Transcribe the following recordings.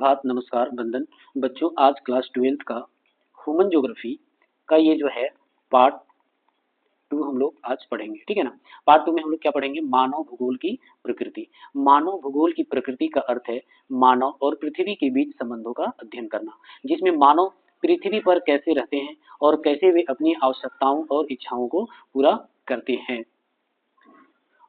प्रभात, नमस्कार, वंदन। बच्चों, आज क्लास 12th का ह्यूमन ज्योग्राफी का ये जो है पार्ट 2 हम लोग आज पढ़ेंगे, ठीक है ना। पार्ट 2 में हम लोग क्या पढ़ेंगे? मानव भूगोल की प्रकृति। मानव भूगोल की प्रकृति का अर्थ है मानव और पृथ्वी के बीच संबंधों का अध्ययन करना, जिसमें मानव पृथ्वी पर कैसे रहते हैं और कैसे वे अपनी आवश्यकताओं और इच्छाओं को पूरा करते हैं।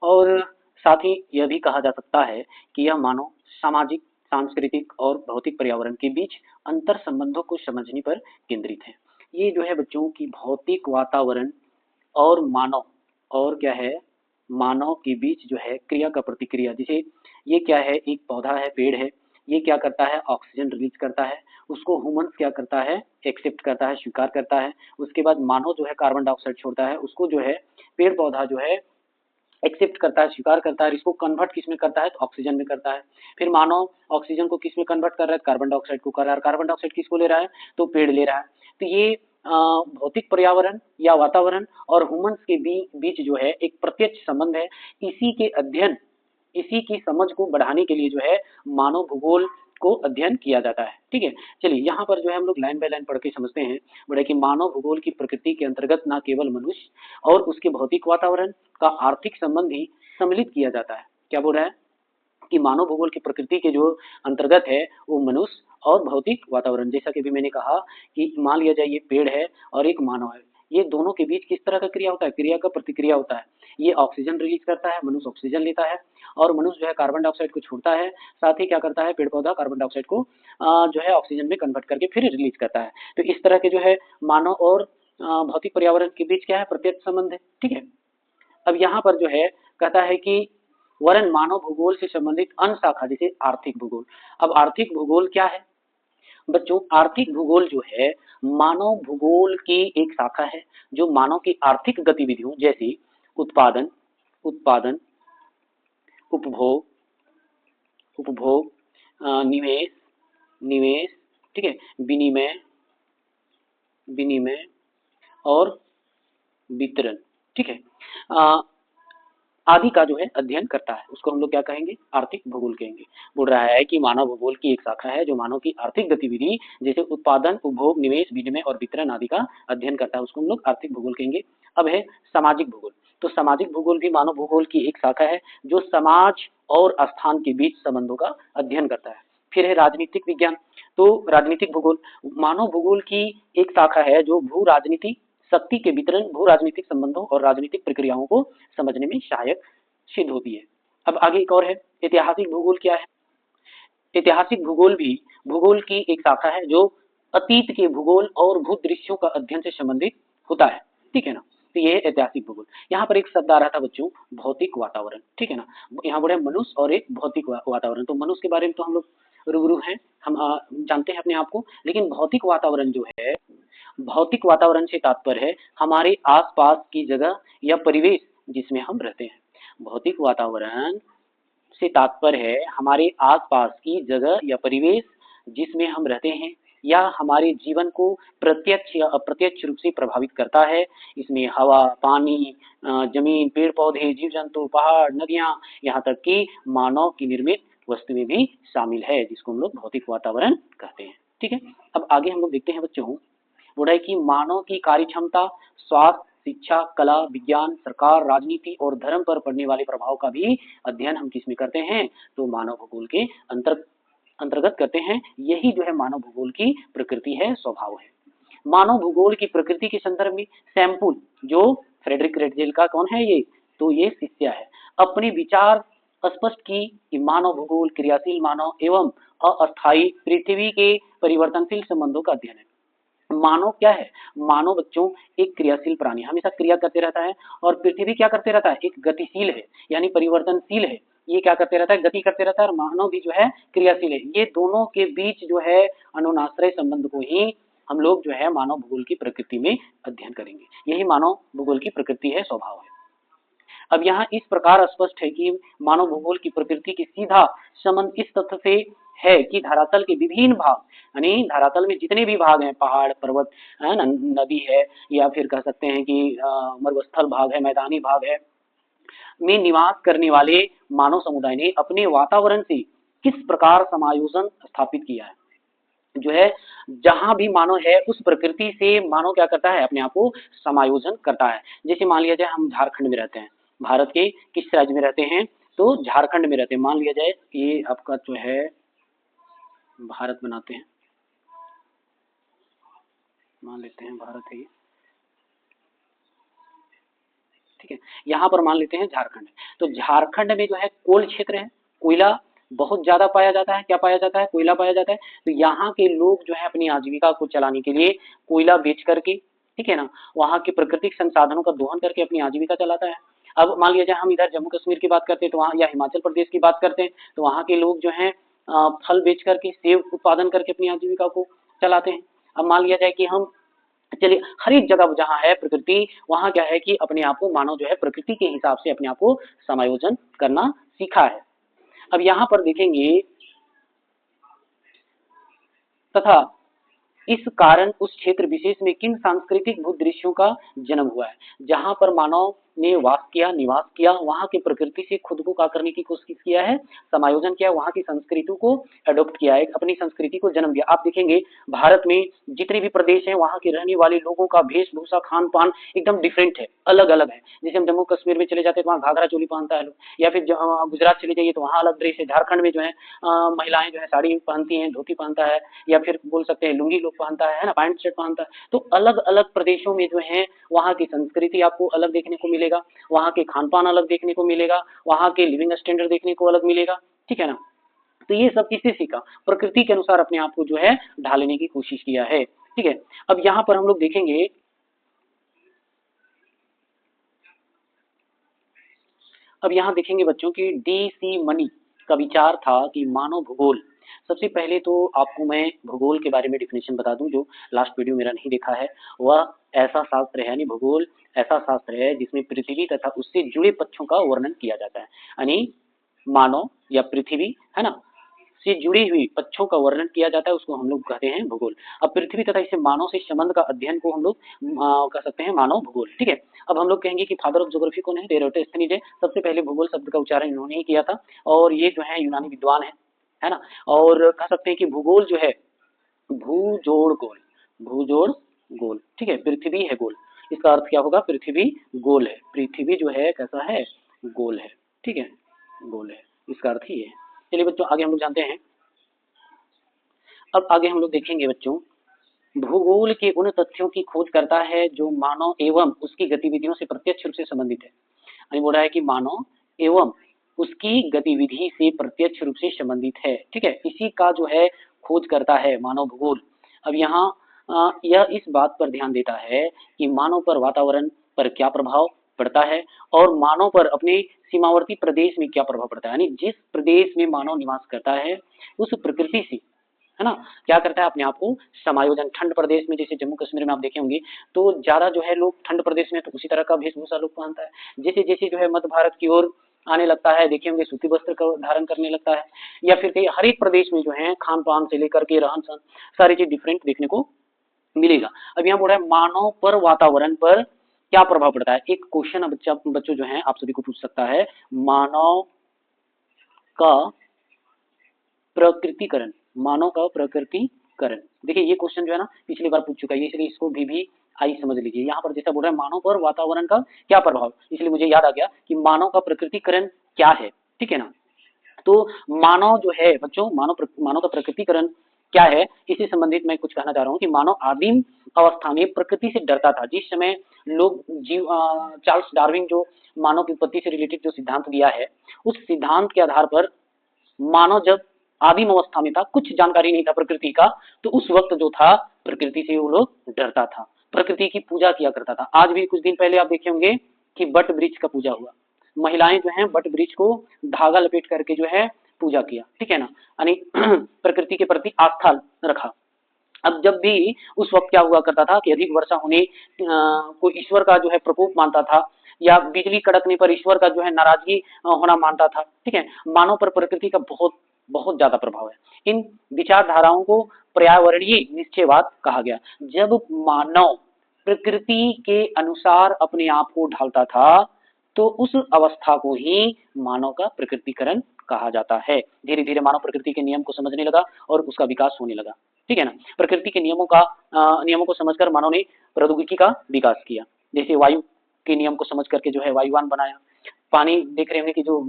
और साथ ही यह भी कहा जा सकता है कि यह मानव सामाजिक, सांस्कृतिक और भौतिक पर्यावरण के बीच अंतर संबंधों को समझने पर केंद्रित है। ये जो है बच्चों की भौतिक वातावरण और मानव और क्या है, मानव के बीच जो है क्रिया का प्रतिक्रिया। जैसे ये क्या है, एक पौधा है, पेड़ है, ये क्या करता है, ऑक्सीजन रिलीज करता है, उसको ह्यूमन क्या करता है, एक्सेप्ट करता है, स्वीकार करता है। उसके बाद मानव जो है कार्बन डाइऑक्साइड छोड़ता है, उसको जो है पेड़ पौधा जो है एक्सेप्ट करता है, स्वीकार करता है। इसको कन्वर्ट किस में करता है, तो ऑक्सीजन में करता है। फिर मानव ऑक्सीजन को किस में कन्वर्ट कर रहा है, कार्बन डाइऑक्साइड को कर रहा है। कार्बन डाइऑक्साइड किसको ले रहा है, तो पेड़ ले रहा है। तो ये भौतिक पर्यावरण या वातावरण और ह्यूमंस के बीच जो है एक प्रत्यक्ष संबंध है। इसी के अध्ययन, इसी की समझ को बढ़ाने के लिए जो है मानव भूगोल को अध्ययन किया जाता है, ठीक है। चलिए यहाँ पर जो है हम लोग लाइन बाय लाइन पढ़ के समझते हैं बड़े कि मानव भूगोल की प्रकृति के अंतर्गत न केवल मनुष्य और उसके भौतिक वातावरण का आर्थिक संबंध ही सम्मिलित किया जाता है। क्या बोल रहा है कि मानव भूगोल की प्रकृति के जो अंतर्गत है वो मनुष्य और भौतिक वातावरण, जैसा कि भी मैंने कहा कि मान लिया जाए ये पेड़ है और एक मानव है, ये दोनों के बीच किस तरह का क्रिया होता है, क्रिया का प्रतिक्रिया होता है। ये ऑक्सीजन रिलीज करता है, मनुष्य ऑक्सीजन लेता है, और मनुष्य जो है कार्बन डाइऑक्साइड को छोड़ता है। साथ ही क्या करता है, पेड़ पौधा कार्बन डाइऑक्साइड को जो है ऑक्सीजन में कन्वर्ट करके फिर रिलीज करता है। तो इस तरह के जो है मानव और भौतिक पर्यावरण के बीच क्या है, प्रत्यक्ष संबंध है, ठीक है। अब यहाँ पर जो है कहता है कि वरन मानव भूगोल से संबंधित अन्य शाखा जैसे आर्थिक भूगोल। अब आर्थिक भूगोल क्या है बच्चों? आर्थिक भूगोल जो है मानव भूगोल की एक शाखा है जो मानव की आर्थिक गतिविधियों जैसे उत्पादन उत्पादन उपभोग उपभोग निवेश निवेश, ठीक है, विनिमय विनिमय और वितरण, ठीक है, आदि का जो है अध्ययन करता है। उसको हम लोग क्या कहेंगे, आर्थिक भूगोल कहेंगे। बोल रहा है कि मानव भूगोल की एक शाखा है जो मानव की आर्थिक गतिविधि जैसे उत्पादन, उपभोग, निवेश, विनिमय और वितरण आदि का अध्ययन करता है। उसको हम लोग आर्थिक भूगोल कहेंगे। अब है सामाजिक भूगोल। तो सामाजिक भूगोल भी मानव भूगोल की एक शाखा है जो समाज और स्थान के बीच संबंधों का अध्ययन करता है। फिर है राजनीतिक विज्ञान। तो राजनीतिक भूगोल मानव भूगोल की एक शाखा है जो भू राजनीति, शक्ति के वितरण, भू राजनीतिक संबंधों और राजनीतिक प्रक्रियाओं को समझने में सहायक सिद्ध होती है। अब आगे एक और है ऐतिहासिक भूगोल। क्या है ऐतिहासिक भूगोल? भी भूगोल की एक शाखा है जो अतीत के भूगोल और भूदृश्यों का अध्ययन से संबंधित होता है, ठीक है ना। तो ये है ऐतिहासिक भूगोल। यहाँ पर एक शब्द आ रहा था बच्चों, भौतिक वातावरण, ठीक है ना। यहाँ बोले मनुष्य और एक भौतिक वातावरण। तो मनुष्य के बारे में तो हम लोग रूबरू हैं, हम जानते हैं अपने आप को। लेकिन भौतिक वातावरण जो है, भौतिक वातावरण से तात्पर्य है हमारे आसपास की जगह या परिवेश जिसमें हम रहते हैं। भौतिक वातावरण से तात्पर्य है हमारे आसपास की जगह या परिवेश जिसमें हम रहते हैं या हमारे जीवन को प्रत्यक्ष या अप्रत्यक्ष रूप से प्रभावित करता है। इसमें हवा, पानी, जमीन, पेड़ पौधे, जीव जंतु, पहाड़, नदियां, यहाँ तक कि मानव की निर्मित वस्तुएं भी शामिल है, जिसको हम लोग भौतिक वातावरण कहते हैं, ठीक है। अब आगे हम लोग देखते हैं बच्चों, बोला है कि मानव की कार्य क्षमता, स्वास्थ्य, शिक्षा, कला, विज्ञान, सरकार, राजनीति और धर्म पर पड़ने वाले प्रभाव का भी अध्ययन हम किसमें करते हैं, तो मानव भूगोल के अंतर्गत करते हैं। यही जो है मानव भूगोल की प्रकृति है, स्वभाव है। मानव भूगोल की प्रकृति के संदर्भ में सैम्पुल जो फ्रेडरिक रेटजेल का कौन है ये, तो ये शिष्य है, अपने विचार स्पष्ट की कि मानव भूगोल क्रियाशील मानव एवं अस्थायी पृथ्वी के परिवर्तनशील संबंधों का अध्ययन है। मानव क्या है, मानव बच्चों एक क्रियाशील प्राणी, हमेशा क्रिया करते रहता है, और पृथ्वी क्या करते रहता है, एक गतिशील है, यानी परिवर्तनशील है। ये क्या करते रहता है, गति करते रहता है, और मानव भी जो है क्रियाशील है। ये दोनों के बीच जो है अनुनाश्रय संबंध को ही हम लोग जो है मानव भूगोल की प्रकृति में अध्ययन करेंगे। यही मानव भूगोल की प्रकृति है, स्वभाव है। अब यहाँ इस प्रकार स्पष्ट है कि मानव भूगोल की प्रकृति की सीधा संबंध इस तथ्य से है कि धरातल के विभिन्न भाग, यानी धरातल में जितने भी भाग हैं, पहाड़, पर्वत है, नदी है, या फिर कह सकते हैं कि मरुस्थल भाग है, मैदानी भाग है, में निवास करने वाले मानव समुदाय ने अपने वातावरण से किस प्रकार समायोजन स्थापित किया है, जो है जहां भी मानव है उस प्रकृति से मानव क्या करता है, अपने आप को समायोजन करता है। जैसे मान लिया जाए हम झारखंड में रहते हैं, भारत के किस राज्य में रहते हैं, तो झारखंड में रहते हैं। मान लिया जाए ये आपका जो है भारत बनाते हैं, मान लेते हैं भारत है, ठीक है। यहाँ पर मान लेते हैं झारखंड, तो झारखंड में जो है कोल क्षेत्र है, कोयला बहुत ज्यादा पाया जाता है। क्या पाया जाता है, कोयला पाया जाता है। तो यहाँ के लोग जो है अपनी आजीविका को चलाने के लिए कोयला बेच करके, ठीक है ना, वहाँ के प्राकृतिक संसाधनों का दोहन करके अपनी आजीविका चलाता है। अब मान लिया जाए हम इधर जम्मू कश्मीर की बात करते हैं तो वहाँ, या हिमाचल प्रदेश की बात करते हैं तो वहाँ के लोग जो है फल बेच करके, सेब उत्पादन करके अपनी आजीविका को चलाते हैं। अब मान लिया जाए कि हम, चलिए हर एक जगह जहाँ है प्रकृति, वहाँ क्या है कि अपने आप को मानव जो है प्रकृति के हिसाब से अपने आप को समायोजन करना सीखा है। अब यहाँ पर देखेंगे, तथा इस कारण उस क्षेत्र विशेष में किन सांस्कृतिक भूदृश्यों का जन्म हुआ है, जहां पर मानव ने वास किया, निवास किया, वहां की प्रकृति से खुद को क्या करने की कोशिश किया है, समायोजन किया, वहां की संस्कृति को अडॉप्ट किया है, अपनी संस्कृति को जन्म दिया। आप देखेंगे भारत में जितने भी प्रदेश हैं वहां के रहने वाले लोगों का वेशभूषा, खान पान एकदम डिफरेंट है, अलग अलग है। जैसे हम जम्मू कश्मीर में चले जाते हैं तो वहाँ घाघरा चोली पहनता है लोग, या फिर गुजरात चले जाइए तो वहाँ अलग ड्रेस है, झारखंड में जो है महिलाएं जो है साड़ी पहनती हैं, धोती पहनता है, या फिर बोल सकते हैं लुंगी लोग पहनता है ना, पैंट शर्ट पहनता है। तो अलग अलग प्रदेशों में जो है वहाँ की संस्कृति आपको अलग देखने को मिलेगा, वहाँ के खान पान अलग देखने को मिलेगा, वहाँ के लिविंग स्टैंडर्ड देखने को अलग मिलेगा, ठीक है ना। तो ये सब किससे सीखा, प्रकृति के अनुसार अपने आप को जो है ढालने की कोशिश किया है, ठीक है। अब यहाँ पर हम लोग देखेंगे, अब यहाँ देखेंगे बच्चों की DC मनी का विचार था कि मानव भूगोल, सबसे पहले तो आपको मैं भूगोल के बारे में डिफिनेशन बता दूं, जो लास्ट वीडियो मेरा नहीं देखा है, वह ऐसा शास्त्र है, यानी भूगोल ऐसा शास्त्र है जिसमें पृथ्वी तथा उससे जुड़े पक्षों का वर्णन किया जाता है, यानी मानव या पृथ्वी है ना से जुड़ी हुई पक्षों का वर्णन किया जाता है, उसको हम लोग कहते हैं भूगोल। अब पृथ्वी तथा इसे मानव से संबंध का अध्ययन को हम लोग कह सकते हैं मानव भूगोल, ठीक है। अब हम लोग कहेंगे कि फादर ऑफ ज्योग्राफी कौन है, एराटोस्थेनीज है। सबसे पहले भूगोल शब्द का उच्चारण इन्होंने ही किया था, और ये जो है यूनानी विद्वान है ना। और कह सकते हैं कि भूगोल जो है भूजोड़ गोल, भूजोड़ गोल, ठीक है, पृथ्वी है गोल, इसका अर्थ क्या होगा, पृथ्वी गोल है, पृथ्वी जो है कैसा है, गोल है, ठीक है, गोल है, इसका अर्थ ही है। चलिए बच्चों आगे हम लोग जानते हैं। अब आगे हम लोग देखेंगे बच्चों, भूगोल के उन तथ्यों की खोज करता है जो मानव एवं उसकी गतिविधियों से प्रत्यक्ष रूप से संबंधित है, यानी बोल रहा है कि मानव एवं उसकी गतिविधि से प्रत्यक्ष रूप से संबंधित है, ठीक है, इसी का जो है खोज करता है मानव भूगोल। अब यहाँ यह इस बात पर ध्यान देता है कि मानव पर वातावरण पर क्या प्रभाव पड़ता है, और मानव पर अपने सीमावर्ती प्रदेश में क्या प्रभाव पड़ता है, यानी जिस प्रदेश में मानव निवास करता है उस प्रकृति से, है ना, क्या करता है, अपने आप को समायोजन। ठंड प्रदेश में, जैसे जम्मू कश्मीर में आप देखे होंगे तो ज्यादा जो है लोग ठंड प्रदेश में तो उसी तरह का वेशभूषा लोग पहनता है। जैसे जैसे जो है मध्य भारत की ओर आने लगता है, देखे होंगे सूती वस्त्र का धारण करने लगता है, या फिर कहीं हर एक प्रदेश में जो है खान पान से लेकर के रहन सहन सारी चीज डिफरेंट देखने को मिलेगा। अब यहाँ बोल रहा है मानव पर वातावरण पर क्या प्रभाव पड़ता है। एक क्वेश्चन बच्चों जो है आप सभी को पूछ सकता है, मानव का प्रकृतिकरण, मानव का प्रकृतिकरण, देखिए ये क्वेश्चन जो है ना पिछली बार पूछ चुका है, इसलिए इसको भी आई समझ लीजिए। यहाँ पर जैसा बोल रहा है मानव पर वातावरण का क्या प्रभाव, इसलिए मुझे याद आ गया कि मानव का प्रकृतिकरण क्या है, ठीक है ना। तो मानव जो है बच्चों, मानव का प्रकृतिकरण क्या है, इससे संबंधित मैं कुछ कहना चाह रहा हूँ कि मानव आदिम अवस्था में प्रकृति से डरता था। जिस समय लोग चार्ल्स डार्विन जो मानव की उत्पत्ति से रिलेटेड जो सिद्धांत दिया है, उस सिद्धांत के आधार पर मानव जब आदिम अवस्था में था, कुछ जानकारी नहीं था प्रकृति का, तो उस वक्त जो था प्रकृति से वो लोग डरता था, प्रकृति की पूजा किया करता था। आज भी कुछ दिन पहले आप देखे होंगे कि बट वृक्ष का पूजा हुआ, महिलाएं जो है बट वृक्ष को धागा लपेट करके जो है पूजा किया, ठीक है ना, यानी प्रकृति के प्रति आस्था रखा। अब जब भी उस वक्त क्या हुआ करता था कि अधिक वर्षा होने को ईश्वर का जो है प्रकोप मानता था, या बिजली कड़कने पर ईश्वर का जो है नाराजगी होना मानता था, ठीक है। मानव पर प्रकृति का बहुत बहुत ज्यादा प्रभाव है। इन विचारधाराओं को पर्यावरणीय निश्चयवाद कहा गया। जब मानव प्रकृति के अनुसार अपने आप को ढालता था, तो उस अवस्था को ही मानव का प्रकृतिकरण कहा जाता है। धीरे धीरे मानव प्रकृति के नियम को समझने लगा और उसका विकास होने लगा। ठीक है ना। प्रकृति के नियमों को समझकर मानव ने प्रौद्योगिकी का विकास किया। जैसे वायु के नियम को समझ करके जो है वायुयान बनाया। पानी देख रहे होंगे कि जो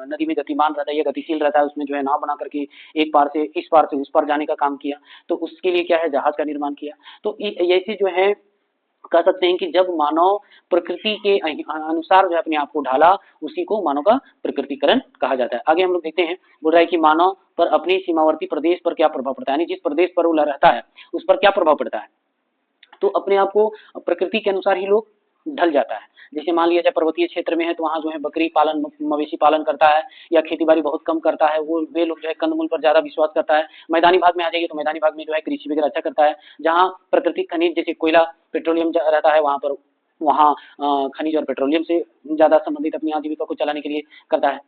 नदी में गतिमान रहता है या गतिशील रहता है, उसमें जो है नाव बना करके एक पार से इस पार से उस पार जाने का काम किया। तो उसके लिए क्या है, जहाज का निर्माण किया। तो ऐसे जो है कह सकते हैं कि जब मानव प्रकृति के अनुसार जो है अपने आप को ढाला, उसी को मानव का प्रकृतिकरण कहा जाता है। आगे हम लोग देखते हैं, बोल रहा है कि मानव पर अपने सीमावर्ती प्रदेश पर क्या प्रभाव पड़ता है, यानी जिस प्रदेश पर वो रहता है उस पर क्या प्रभाव पड़ता है। तो अपने आप को प्रकृति के अनुसार ही लोग ढल जाता है। जैसे मान लिया जाए पर्वतीय क्षेत्र में है तो वहाँ जो है बकरी पालन, मवेशी पालन करता है या खेती बाड़ी बहुत कम करता है, वो वे लोग जो है कंदमूल पर ज्यादा विश्वास करता है। मैदानी भाग में आ जाइए तो मैदानी भाग में जो है कृषि वगैरह अच्छा करता है। जहाँ प्राकृतिक खनिज जैसे कोयला पेट्रोलियम रहता है वहाँ खनिज और पेट्रोलियम से ज्यादा संबंधित अपनी आजीविका को चलाने के लिए करता है।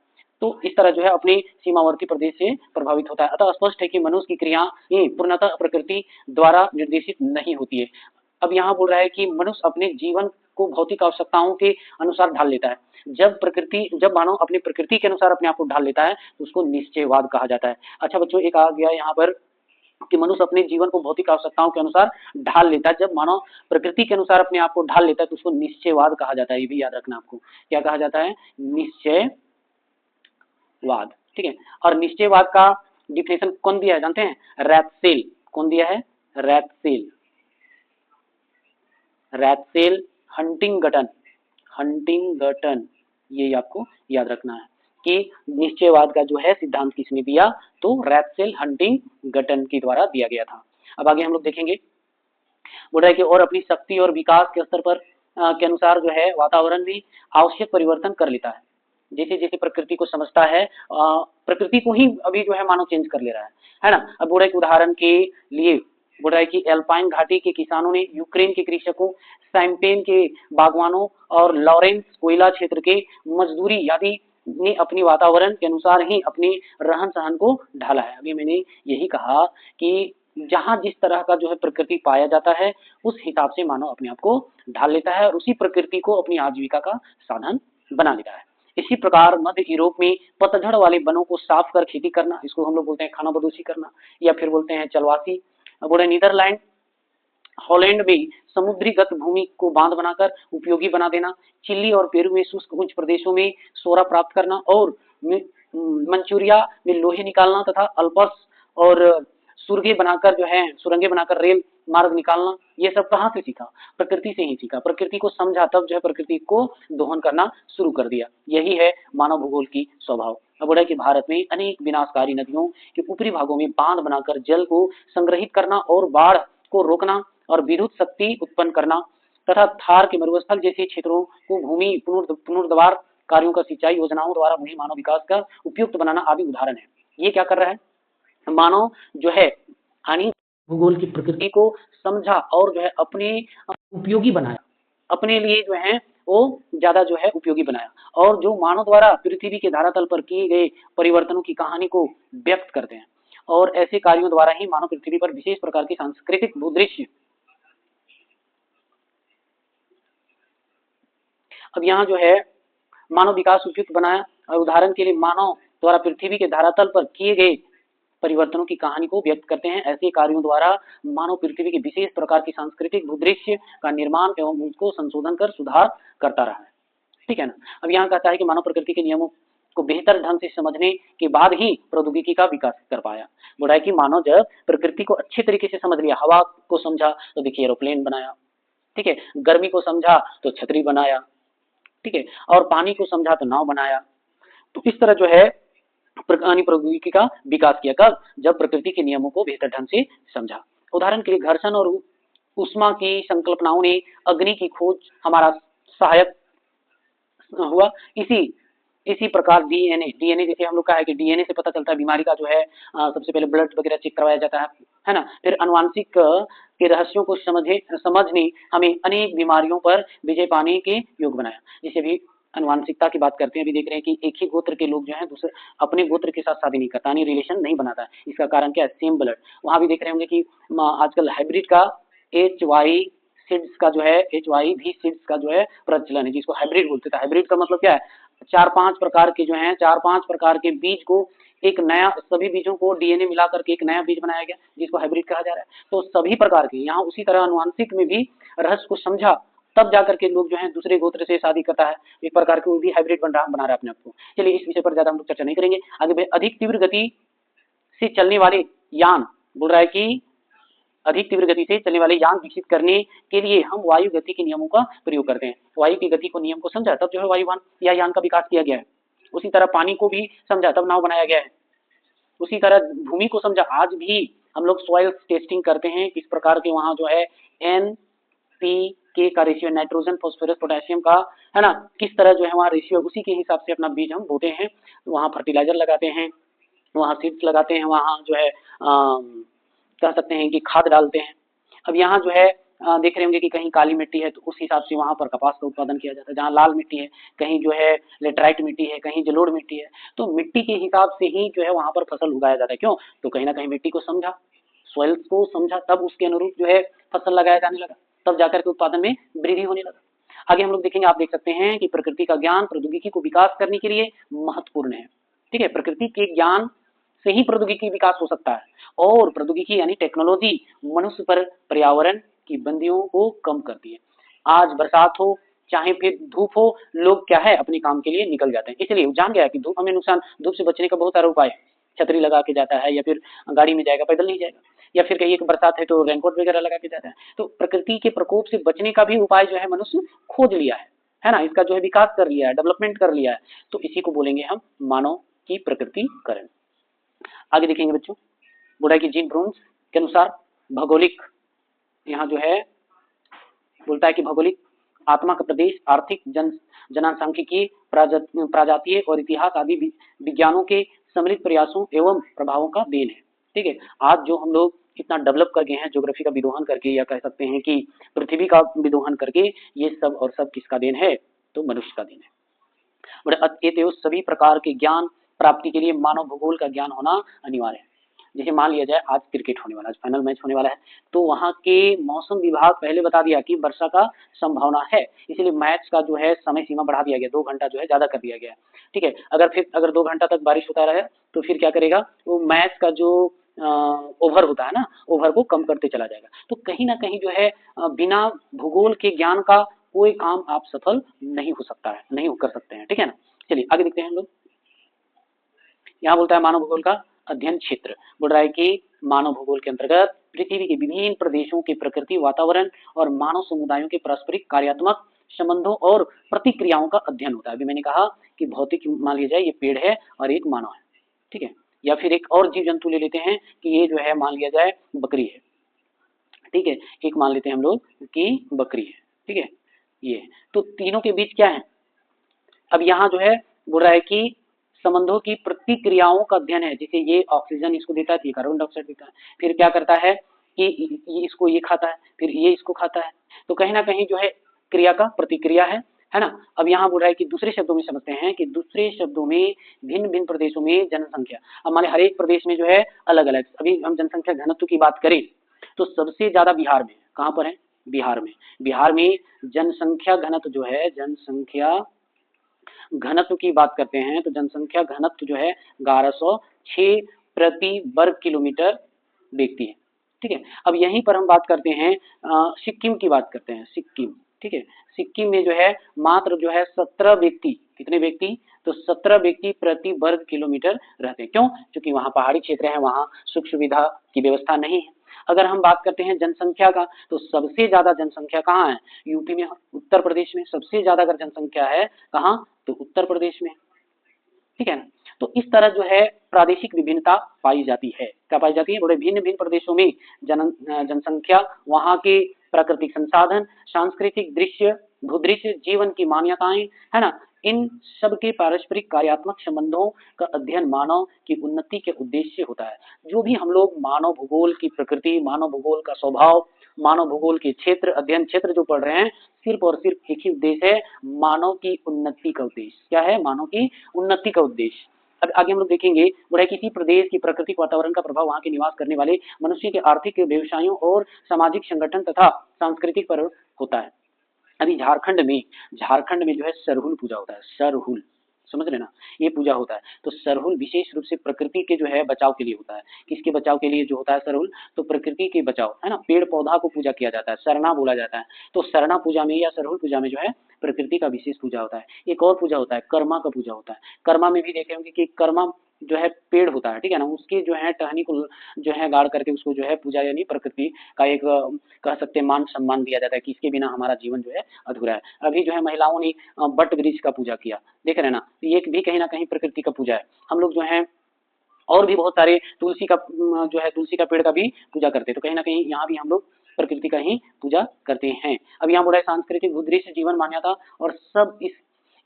तो इस तरह जो है अपने सीमावर्ती प्रदेश से प्रभावित होता है। अतः स्पष्ट है कि मनुष्य की क्रियाएं पूर्णतः प्रकृति द्वारा निर्देशित नहीं होती है। अब यहाँ बोल रहा है कि मनुष्य अपने जीवन को भौतिक आवश्यकताओं के अनुसार ढाल लेता है। जब मानव अपनी प्रकृति के अनुसार अपने आप को ढाल लेता है तो उसको निश्चयवाद कहा जाता है। अच्छा बच्चों, एक आ गया यहाँ पर कि मनुष्य अपने जीवन को भौतिक आवश्यकताओं के अनुसार ढाल लेता है। जब मानव प्रकृति के अनुसार अपने आप को ढाल लेता है तो उसको निश्चयवाद कहा जाता है। ये भी याद रखना आपको, क्या कहा जाता है, निश्चयवाद। ठीक है। और निश्चयवाद का डिफिनेशन कौन दिया है जानते हैं, रैथसेल। कौन दिया है, रैथसेल हंटिंगटन। ये आपको याद रखना है कि निश्चयवाद का जो है सिद्धांत किसने दिया, तो रैथसेल हंटिंगटन के द्वारा दिया गया था। अब आगे हम लोग देखेंगे, बोल रहा है कि और अपनी शक्ति और विकास के स्तर पर के अनुसार जो है वातावरण में आवश्यक परिवर्तन कर लेता है। जैसे जैसे प्रकृति को समझता है, प्रकृति को ही अभी जो है मानव चेंज कर ले रहा है ना। अब बोल रहा है कि उदाहरण के लिए बोल रहा है कि एल्पाइन घाटी के किसानों ने यूक्रेन के कृषकों, सैम्पेन के बागवानों और लॉरेंस कोयला क्षेत्र के मजदूरी आदि ने अपनी वातावरण के अनुसार ही अपने रहन सहन को ढाला है। अभी मैंने यही कहा कि जहां जिस तरह का जो है प्रकृति पाया जाता है उस हिसाब से मानव अपने आप को ढाल लेता है और उसी प्रकृति को अपनी आजीविका का साधन बना लेता है। इसी प्रकार मध्य यूरोप में पतझड़ वाले वनों को साफ कर खेती करना, इसको हम लोग बोलते हैं खानाबदोशी करना या फिर बोलते हैं चलवासी। बोले नीदरलैंड हॉलैंड में समुद्रीगत भूमि को बांध बनाकर उपयोगी बना देना, चिली और पेरू में शुष्क उच्च प्रदेशों में सोरा प्राप्त करना और मंचूरिया में लोहे निकालना तथा अल्पस और सुरंगे बनाकर रेल मार्ग निकालना, ये सब कहाँ से सीखा, प्रकृति से ही सीखा। प्रकृति को समझा तब जो है प्रकृति को दोहन करना शुरू कर दिया। यही है मानव भूगोल की स्वभाव। अब बोला कि भारत में अनेक विनाशकारी नदियों के ऊपरी भागों में बांध बनाकर जल को संग्रहित करना और बाढ़ को रोकना और विद्युत शक्ति उत्पन्न करना तथा थार के मरुस्थल जैसे क्षेत्रों को भूमि पुनर्द्वार कार्यों का सिंचाई योजनाओं द्वारा भूमि मानव विकास का उपयुक्त बनाना आदि उदाहरण है। ये क्या कर रहा है, मानव जो है यानी भूगोल की प्रकृति को समझा और जो है अपने उपयोगी बनाया, अपने लिए जो है वो ज्यादा जो है उपयोगी बनाया। और जो मानव द्वारा पृथ्वी के धरातल पर किए गए परिवर्तनों की कहानी को व्यक्त करते हैं और ऐसे कार्यों द्वारा ही मानव पृथ्वी पर विशेष प्रकार की सांस्कृतिक भूदृश्य। अब यहाँ जो है मानव विकास उपयुक्त बनाया और उदाहरण के लिए मानव द्वारा पृथ्वी के धरातल पर किए गए परिवर्तनों की कहानी को व्यक्त करते हैं। ऐसे कार्यों द्वारा मानव पृथ्वी के विशेष प्रकार की सांस्कृतिक भूदृश्य का निर्माण एवं उसको संशोधन कर सुधार करता रहा है। ठीक है ना। अब यहाँ कहता है कि मानव प्रकृति के नियमों को बेहतर ढंग से समझने के बाद ही प्रौद्योगिकी का विकास कर पाया। बोला है कि मानव जब प्रकृति को अच्छे तरीके से समझ लिया, हवा को समझा तो देखिए एरोप्लेन बनाया, ठीक है, गर्मी को समझा तो छतरी बनाया, ठीक है, और पानी को समझा तो नाव बनाया। तो इस तरह जो है प्रौद्योगिकी का विकास किया। कब, जब प्रकृति के नियमों को बेहतर ढंग से समझा। उदाहरण के लिए घर्षण और ऊष्मा की संकल्पनाओं ने अग्नि की खोज हमारा सहायक हुआ। इसी प्रकार डीएनए जैसे हम लोग का है कि डीएनए से पता चलता है बीमारी का जो है सबसे पहले ब्लड वगैरह चेक करवाया जाता है ना। फिर अनुवांशिक के रहस्यों को समझने हमें अनेक बीमारियों पर विजय पाने के योग बनाया। जैसे भी अनुवांशिकता की बात करते हैं, अभी देख रहे हैं कि एक ही गोत्र के लोग जो है दूसरे अपने गोत्र के साथ शादी नहीं करता, यानी रिलेशन नहीं बनाता। इसका कारण क्या है, सेम ब्लड। वहां भी देख रहे होंगे कि आजकल हाइब्रिड का HY सीड्स का जो है HYV सीड्स का जो है प्रचलन है, जिसको हाइब्रिड बोलते थे। हाइब्रिड का मतलब क्या है, 4-5 प्रकार के जो हैं 4-5 प्रकार के बीज को एक नया, सभी बीजों को डीएनए मिला करके एक नया बीज बनाया गया, जिसको हाइब्रिड कहा जा रहा है। तो सभी प्रकार के यहाँ उसी तरह अनुवांशिक में भी रहस्य को समझा, तब जाकर के लोग जो है दूसरे गोत्र से शादी करता है, एक प्रकार के वो भी हाइब्रिड बना रहा है अपने आप को। चलिए इस विषय पर ज्यादा हम लोग चर्चा नहीं करेंगे आगे। अधिक तीव्र गति से चलने वाले यान, बोल रहा है कि अधिक तीव्र गति से चलने वाले यान विकसित करने के लिए हम वायु गति के नियमों का प्रयोग करते हैं। वायु की गति को नियम को समझा, तब जो है वायुयान या यान का विकास किया गया है। उसी तरह पानी को भी समझा, तब नाव बनाया गया है। उसी तरह भूमि को समझा, आज भी हम लोग सॉइल टेस्टिंग करते हैं, किस प्रकार के वहां जो है NPK का रेशियो, नाइट्रोजन फॉस्फोरस पोटेशियम का, है ना, किस तरह जो है वहाँ रेशियो, उसी के हिसाब से अपना बीज हम बोते हैं, वहाँ फर्टिलाइजर लगाते हैं, वहाँ सीड्स लगाते हैं, वहाँ जो है कह सकते हैं कि खाद डालते हैं। अब यहाँ जो है देख रहे होंगे कि कहीं काली मिट्टी है तो उस हिसाब से वहाँ पर कपास का उत्पादन किया जाता है, जहाँ लाल मिट्टी है, कहीं जो है लेटराइट मिट्टी है, कहीं जलोढ़ मिट्टी है, तो मिट्टी के हिसाब से ही जो है वहाँ पर फसल उगाया जाता है। क्यों, तो कहीं ना कहीं मिट्टी को समझा, सॉइल्स को समझा, तब उसके अनुरूप जो है फसल लगाया जाने लगा, तब जाकर के उत्पादन में वृद्धि होने लगा। आगे हम लोग देखेंगे, आप देख सकते हैं कि प्रकृति का ज्ञान प्रौद्योगिकी को विकास करने के लिए महत्वपूर्ण है। ठीक है, प्रकृति के ज्ञान से ही प्रौद्योगिकी विकास हो सकता है, और प्रौद्योगिकी यानी टेक्नोलॉजी मनुष्य पर पर्यावरण की बंदियों को कम करती है। आज बरसात हो चाहे फिर धूप हो, लोग क्या है अपने काम के लिए निकल जाते हैं, इसलिए जान गया कि धूप हमें नुकसान, धूप से बचने का बहुत सारा उपाय है, छतरी लगा के जाता है, या फिर गाड़ी में जाएगा, पैदल नहीं जाएगा, या फिर कहीं बरसात है तो रेनकोट वगैरह लगा के जाता है। तो प्रकृति के प्रकोप से बचने का भी उपाय जो है मनुष्य खोज लिया है ना, इसका जो है विकास कर लिया है, डेवलपमेंट कर लिया है। तो इसी को बोलेंगे हम मानव की प्रकृतिकरण। आगे देखेंगे बच्चों, बोला कि जीन ब्रून्स के अनुसार भौगोलिक, यहाँ जो है बोलता है कि भौगोलिक आत्मा का प्रदेश, आर्थिक, जनसांख्यिकी, प्राजातीय और इतिहास आदि विज्ञानों के सम्मिलित प्रयासों एवं प्रभावों का देन है। ठीक है, आज जो हम लोग इतना डेवलप कर गए हैं ज्योग्राफी का विद्रोहन करके, या कह सकते हैं कि पृथ्वी का विद्रोहन करके, ये सब और सब किसका देन है, तो मनुष्य का देन है। बड़े अतएव सभी प्रकार के ज्ञान प्राप्ति के लिए मानव भूगोल का ज्ञान होना अनिवार्य है। जैसे मान लिया जाए आज क्रिकेट होने वाला है, फाइनल मैच होने वाला है, तो वहाँ के मौसम विभाग पहले बता दिया कि वर्षा का संभावना है, इसलिए मैच का जो है समय सीमा बढ़ा दिया गया, 2 घंटा जो है ज्यादा कर दिया गया है। ठीक है, अगर 2 घंटा तक बारिश होता रहे तो फिर क्या करेगा, वो मैच का जो ओवर होता है ना, ओवर को कम करते चला जाएगा। तो कहीं ना कहीं जो है बिना भूगोल के ज्ञान का कोई काम आप सफल नहीं हो सकता है, नहीं कर सकते हैं। ठीक है ना, चलिए आगे देखते हैं हम लोग। यहाँ बोलता है मानव भूगोल का अध्ययन क्षेत्र, बोल रहा है कि मानव भूगोल के अंतर्गत पृथ्वी के विभिन्न प्रदेशों के प्रकृति, वातावरण और मानव समुदायों के पारस्परिक कार्यात्मक संबंधों और प्रतिक्रियाओं का अध्ययन होता है। अभी मैंने कहा कि भौतिक, मान लिया जाए ये पेड़ है और एक मानव है, ठीक है, या फिर एक और जीव जंतु ले लेते हैं कि ये जो है मान लिया जाए बकरी है, ठीक है, एक मान लेते हैं हम लोग कि बकरी है, ठीक है, ये तो तीनों के बीच क्या है। अब यहाँ जो है बोल रहा है कि संबंधों की प्रतिक्रियाओं का अध्ययन है, जैसे ये ऑक्सीजन इसको देता है, ये कार्बन डाइऑक्साइड देता है, फिर क्या करता है कि ये इसको ये खाता है, फिर ये इसको खाता है, तो कहीं ना कहीं जो है क्रिया का प्रतिक्रिया है ना। अब यहाँ बोल रहा है कि दूसरे शब्दों में समझते हैं कि दूसरे शब्दों में भिन्न भिन्न प्रदेशों में जनसंख्या, हमारे हर एक प्रदेश में जो है अलग अलग, अभी हम जनसंख्या घनत्व की बात करें तो सबसे ज्यादा बिहार में, कहाँ पर है, बिहार में जनसंख्या घनत्व जो है, जनसंख्या घनत्व की बात करते हैं तो जनसंख्या घनत्व जो है 1106 प्रति वर्ग किलोमीटर देखती है। ठीक है, अब यहीं पर हम बात करते हैं सिक्किम की बात करते हैं, सिक्किम, ठीक है, सिक्किम में जो है मात्र जो है 17 व्यक्ति, कितने व्यक्ति, तो 17 व्यक्ति प्रति वर्ग किलोमीटर रहते हैं। क्यों, क्योंकि वहाँ पहाड़ी क्षेत्र है, वहाँ सुख सुविधा की व्यवस्था नहीं है। अगर हम बात करते हैं जनसंख्या का, तो सबसे ज्यादा जनसंख्या कहाँ है, यूपी में, उत्तर प्रदेश में सबसे ज्यादा अगर जनसंख्या है कहाँ, तो उत्तर प्रदेश में। ठीक है ना, तो इस तरह जो है प्रादेशिक विभिन्नता पाई जाती है, क्या पाई जाती है, बड़े भिन्न भिन्न प्रदेशों में जनसंख्या, वहाँ के प्राकृतिक संसाधन, सांस्कृतिक दृश्य, भूदृश्य, जीवन की मान्यताएं, है ना, इन सब के पारस्परिक कार्यात्मक संबंधों का अध्ययन मानव की उन्नति के उद्देश्य होता है। जो भी हम लोग मानव भूगोल की प्रकृति, मानव भूगोल का स्वभाव, मानव भूगोल के क्षेत्र, अध्ययन क्षेत्र जो पढ़ रहे हैं, सिर्फ और सिर्फ एक ही उद्देश्य है, मानव की उन्नति का उद्देश्य। क्या है, मानव की उन्नति का उद्देश्य। अब आगे हम लोग देखेंगे बोला है किसी प्रदेश की प्राकृतिक वातावरण का प्रभाव वहां के निवास करने वाले मनुष्य के आर्थिक, व्यवसायों और सामाजिक संगठन तथा सांस्कृतिक पर होता है। अभी झारखंड में जो है सरहुल पूजा होता है। सरहुल समझ रहे ना, ये पूजा होता है। तो सरहुल विशेष रूप से प्रकृति के जो है बचाव के लिए होता है। किसके बचाव के लिए जो होता है सरहुल? तो प्रकृति के बचाव, है ना, पेड़ पौधा को पूजा किया जाता है, सरना बोला जाता है। तो सरना पूजा में या सरहुल पूजा में जो है प्रकृति का विशेष पूजा होता है। एक और पूजा होता है कर्मा का पूजा होता है। कर्मा में भी देखे होंगे कि कर्मा जो है पेड़ होता है, ठीक है ना, उसकी जो है टहनी को जो है गाड़ करके उसको जो है पूजा यानी प्रकृति का एक कह सकते हैं मान सम्मान दिया जाता है कि इसके बिना हमारा जीवन जो है अधूरा है। अभी जो है महिलाओं ने बट वृक्ष का पूजा किया, देख रहे हैं ना, ये भी कहीं ना कहीं प्रकृति का पूजा है। हम लोग जो है और भी बहुत सारे तुलसी का जो है तुलसी का पेड़ का भी पूजा करते हैं। तो कहीं ना कहीं यहाँ भी हम लोग प्रकृति का ही पूजा करते हैं। अब यहाँ बोला है सांस्कृतिक भूदृश्य जीवन मान्यता और सब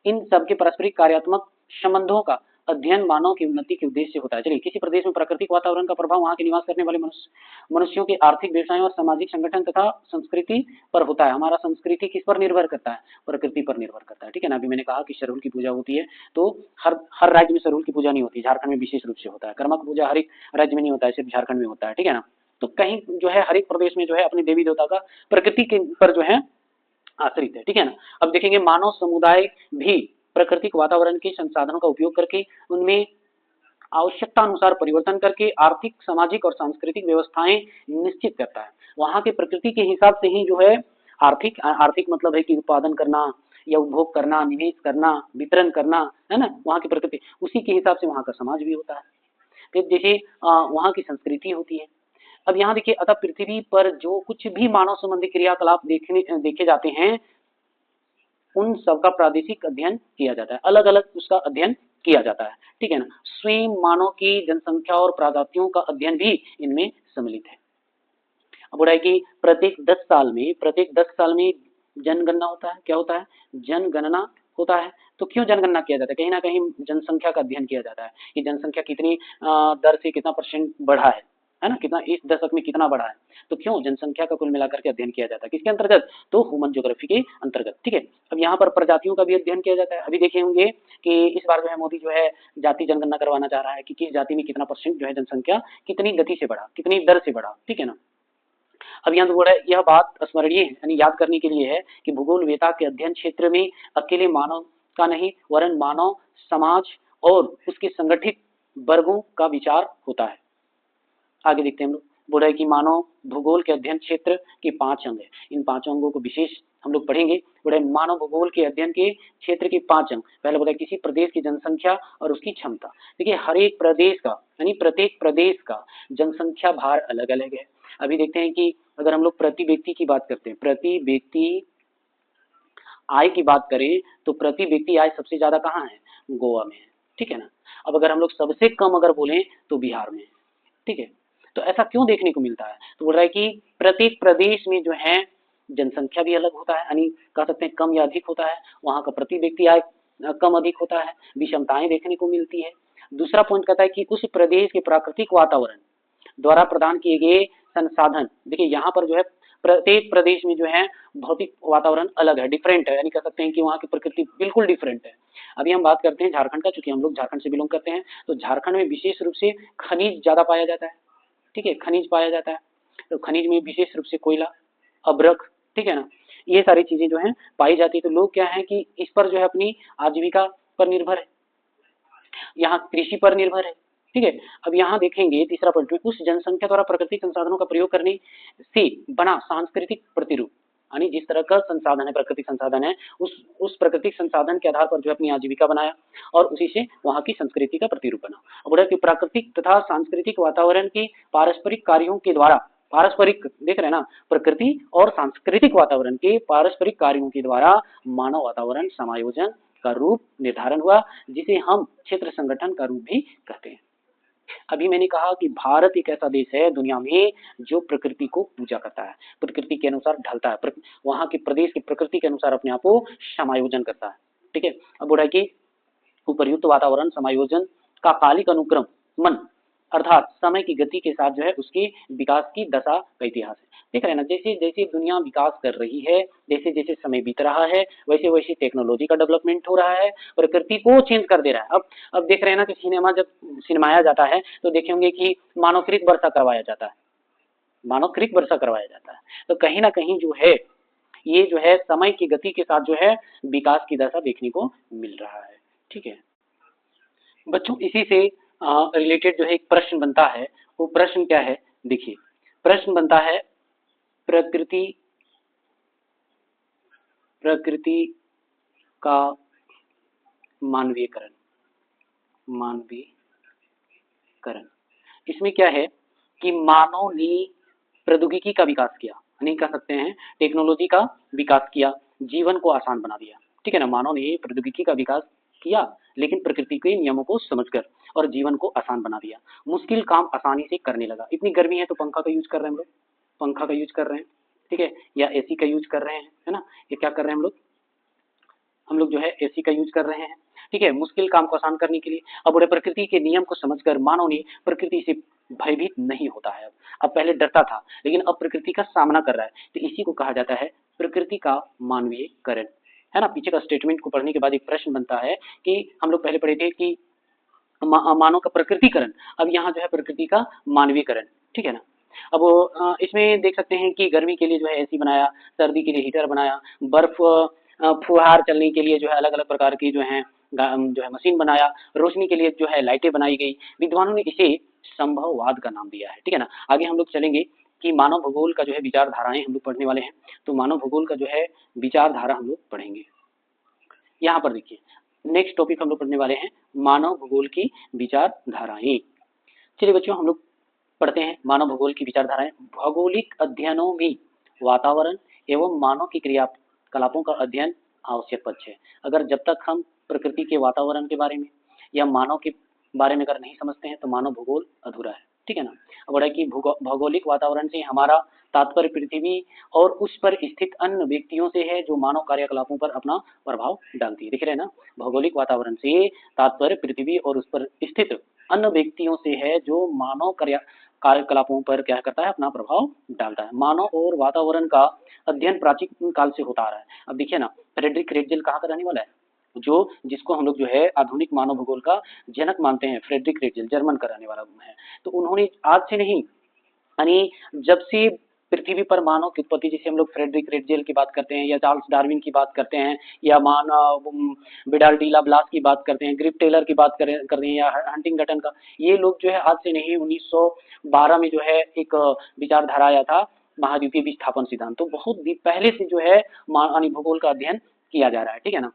इन सब के पारस्परिक कार्यात्मक संबंधों का अध्ययन मानव की उन्नति के उद्देश्य से होता है। चलिए, किसी प्रदेश में प्राकृतिक वातावरण का प्रभाव वहां के निवास करने वाले मनुष्यों के आर्थिक, व्यवसायों और सामाजिक संगठन तथा संस्कृति पर होता है। हमारा संस्कृति किस पर निर्भर करता है? प्रकृति पर निर्भर करता है, ठीक है ना। अभी मैंने कहा कि सरहुल की पूजा होती है, तो हर राज्य में सरहुल की पूजा नहीं होती, झारखंड में विशेष रूप से होता है। कर्मा की पूजा हर एक राज्य में नहीं होता है, सिर्फ झारखंड में होता है, ठीक है ना। तो कहीं जो है हर एक प्रदेश में जो है अपने देवी देवता का प्रकृति के पर जो है आश्रित है, ठीक है ना। अब देखेंगे मानव समुदाय भी प्राकृतिक वातावरण के संसाधनों का उपयोग करके उनमें आवश्यकता अनुसार परिवर्तन करके आर्थिक, सामाजिक और सांस्कृतिक व्यवस्थाएं निश्चित करता है। वहां के प्रकृति के हिसाब से ही जो है आर्थिक मतलब है कि उत्पादन करना या उपभोग करना, निवेश करना, वितरण करना, है ना, वहां की प्रकृति उसी के हिसाब से वहां का समाज भी होता है। फिर देखिए वहां की संस्कृति होती है। अब यहाँ देखिए अतः पृथ्वी पर जो कुछ भी मानव संबंधी क्रियाकलाप देखे जाते हैं उन सबका प्रादेशिक अध्ययन किया जाता है, अलग अलग उसका अध्ययन किया जाता है, ठीक है ना। स्वयं मानव की जनसंख्या और प्रजातियों का अध्ययन भी इनमें सम्मिलित है। अब बोला है कि प्रत्येक 10 साल में जनगणना होता है। क्या होता है? जनगणना होता है। तो क्यों जनगणना किया जाता है? कहीं ना कहीं जनसंख्या का अध्ययन किया जाता है कि जनसंख्या कितनी दर से कितना परसेंट बढ़ा है ना, कितना इस दशक में कितना बढ़ा है। तो क्यों जनसंख्या का कुल मिलाकर के अध्ययन किया जाता है, किसके अंतर्गत? तो ह्यूमन ज्योग्राफी के अंतर्गत, ठीक है। अब यहाँ पर प्रजातियों का भी अध्ययन किया जाता है। अभी देखे होंगे कि इस बार जो है मोदी जो है जाति जनगणना करवाना चाह रहा है कि किस जाति में कितना परसेंट जो है जनसंख्या कितनी गति से बढ़ा, कितनी दर से बढ़ा, ठीक है ना। अब यहाँ बोला यह बात स्मरणीय है यानी याद करने के लिए है कि भूगोल वेता के अध्ययन क्षेत्र में अकेले मानव का नहीं वरन मानव समाज और उसके संगठित वर्गों का विचार होता है। आगे देखते हैं हम लोग। बोला है कि मानव भूगोल के अध्ययन क्षेत्र के 5 अंग है। इन 5 अंगों को विशेष हम लोग पढ़ेंगे। बोला है मानव भूगोल के अध्ययन के क्षेत्र के 5 अंग। पहले बोला किसी प्रदेश की जनसंख्या और उसकी क्षमता। देखिए हर एक प्रदेश का यानी प्रत्येक प्रदेश का जनसंख्या भार अलग अलग है। अभी देखते हैं कि अगर हम लोग प्रति व्यक्ति की बात करते हैं, प्रति व्यक्ति आय की बात करें तो प्रति व्यक्ति आय सबसे ज्यादा कहाँ है? गोवा में है, ठीक है ना। अब अगर हम लोग सबसे कम अगर बोले तो बिहार में है, ठीक है। तो ऐसा क्यों देखने को मिलता है? तो बोल रहा है कि प्रत्येक प्रदेश में जो है जनसंख्या भी अलग होता है यानी कह सकते हैं कम या अधिक होता है, वहां का प्रति व्यक्ति आय कम अधिक होता है, विषमताएं देखने को मिलती है। दूसरा पॉइंट कहता है कि उस प्रदेश के प्राकृतिक वातावरण द्वारा प्रदान किए गए संसाधन। देखिए यहाँ पर जो है प्रत्येक प्रदेश में जो है भौतिक वातावरण अलग है, डिफरेंट है, यानी कह सकते हैं कि वहाँ की प्रकृति बिल्कुल डिफरेंट है। अभी हम बात करते हैं झारखंड का, चूंकि हम लोग झारखंड से बिलोंग करते हैं, तो झारखंड में विशेष रूप से खनिज ज्यादा पाया जाता है, ठीक है, खनिज पाया जाता है। तो खनिज में विशेष रूप से कोयला, अभ्रक, ठीक है ना, ये सारी चीजें जो है पाई जाती है। तो लोग क्या है कि इस पर जो है अपनी आजीविका पर निर्भर है, यहाँ कृषि पर निर्भर है, ठीक है। अब यहाँ देखेंगे तीसरा पॉइंट में उस जनसंख्या द्वारा प्राकृतिक संसाधनों का प्रयोग करने से बना सांस्कृतिक प्रतिरूप, यानी जिस तरह का संसाधन है, प्राकृतिक संसाधन है, उस प्राकृतिक संसाधन के आधार पर जो अपनी आजीविका बनाया और उसी से वहां की संस्कृति का प्रतिरूप बना। बोला कि प्राकृतिक तथा सांस्कृतिक वातावरण के पारस्परिक कार्यों के द्वारा, पारस्परिक देख रहे हैं ना, प्रकृति और सांस्कृतिक वातावरण के पारस्परिक कार्यों के द्वारा मानव वातावरण समायोजन का रूप निर्धारण हुआ, जिसे हम क्षेत्र संगठन का रूप भी कहते हैं। अभी मैंने कहा कि भारत एक ऐसा देश है दुनिया में जो प्रकृति को पूजा करता है, प्रकृति के अनुसार ढलता है, वहां के प्रदेश की प्रकृति के अनुसार अपने आप को समायोजन करता है, ठीक है। अब बोला कि उपर्युक्त वातावरण समायोजन का कालिक अनुक्रम मन अर्थात समय की गति के साथ जो है उसकी विकास की दशा का इतिहास है। देख रहे हैं ना, जैसे जैसे दुनिया विकास कर रही है, जैसे जैसे समय बीत रहा है, वैसे वैसे टेक्नोलॉजी का डेवलपमेंट हो रहा है, प्रकृति को चेंज कर दे रहा है। अब देख रहे हैं ना कि सिनेमा जब सिनेमाया जाता है तो देखेंगे कि मानवकृत वर्षा करवाया जाता है, मानवकृत वर्षा करवाया जाता है। तो कहीं ना कहीं जो है ये जो है समय की गति के साथ जो है विकास की दशा देखने को मिल रहा है। ठीक है बच्चों, इसी से रिलेटेड जो है एक प्रश्न बनता है, वो प्रश्न क्या है, देखिए प्रश्न बनता है प्रकृति प्रकृति का मानवीयकरण। मानवीयकरण इसमें क्या है कि मानव ने प्रौद्योगिकी का विकास किया, नहीं कह सकते हैं टेक्नोलॉजी का विकास किया, जीवन को आसान बना दिया। ठीक है ना, मानव ने प्रौद्योगिकी का विकास किया लेकिन प्रकृति के नियमों को समझकर और जीवन को आसान बना दिया, मुश्किल काम आसानी से करने लगा। इतनी गर्मी है तो पंखा का यूज कर रहे हैं हम लोग, पंखा का यूज कर रहे हैं, ठीक है, या एसी का यूज कर रहे हैं, है ना, ये क्या कर रहे हैं हम लोग जो है एसी का यूज कर रहे हैं। ठीक है, मुश्किल काम को आसान करने के लिए। अब बड़े प्रकृति के नियम को समझकर मानव ने प्रकृति से भयभीत नहीं होता है। अब पहले डरता था लेकिन अब प्रकृति का सामना कर रहा है, तो इसी को कहा जाता है प्रकृति का मानवीयकरण, है ना। पीछे का स्टेटमेंट को पढ़ने के बाद एक प्रश्न बनता है कि हम लोग पहले पढ़े थे कि मानव का प्रकृतिकरण, अब यहाँ जो है प्रकृति का मानवीयकरण। ठीक है ना। अब इसमें देख सकते हैं कि गर्मी के लिए जो है एसी बनाया, सर्दी के लिए हीटर बनाया, बर्फ फुहार चलने के लिए जो है अलग अलग प्रकार की जो है मशीन बनाया, रोशनी के लिए जो है लाइटें बनाई गई। विद्वानों ने इसे संभववाद का नाम दिया है। ठीक है ना। आगे हम लोग चलेंगे कि मानव भूगोल का जो है विचारधाराएं हम लोग पढ़ने वाले हैं, तो मानव भूगोल का जो है विचारधारा हम लोग पढ़ेंगे। यहाँ पर देखिए नेक्स्ट टॉपिक हम लोग पढ़ने वाले हैं मानव भूगोल की विचारधाराएं। चलिए बच्चों हम लोग पढ़ते हैं मानव भूगोल की विचारधाराएं। भौगोलिक अध्ययनों में वातावरण एवं मानव की क्रियाकलापों का अध्ययन आवश्यक पक्ष है। अगर जब तक हम प्रकृति के वातावरण के बारे में या मानव के बारे में अगर नहीं समझते हैं तो मानव भूगोल अधूरा है। ठीक है ना। अब है कि भौगोलिक वातावरण से हमारा तात्पर्य पृथ्वी और उस पर स्थित अन्य व्यक्तियों से है जो मानव कार्यकलापों पर अपना प्रभाव डालती है। देख रहे हैं ना, भौगोलिक वातावरण से तात्पर्य पृथ्वी और उस पर स्थित अन्य व्यक्तियों से है जो मानव कार्यकलापों पर क्या करता है, अपना प्रभाव डालता है। मानव और वातावरण का अध्ययन प्राचीन काल से होता आ रहा है। अब देखिए ना, फ्रेडरिक रेटजेल कहाँ का रहने वाला है, जो जिसको हम लोग जो है आधुनिक मानव भूगोल का जनक मानते हैं, फ्रेडरिक रेटजेल जर्मन का रहने वाला है। तो उन्होंने आज से नहीं यानी जब से पृथ्वी पर मानव की उत्पत्ति, जैसे हम लोग फ्रेडरिक रेटजेल की बात करते हैं या चार्ल्स डार्विन की बात करते हैं या विडाल डी ला ब्लास की बात करते हैं, ग्रिप टेलर की बात करते हैं या हंटिंगटन का, ये लोग जो है आज से नहीं 1912 में जो है एक विचारधारा आया था महाद्वीपीय विस्थापन सिद्धांत। तो बहुत पहले से जो है भूगोल का अध्ययन किया जा रहा है। ठीक है ना,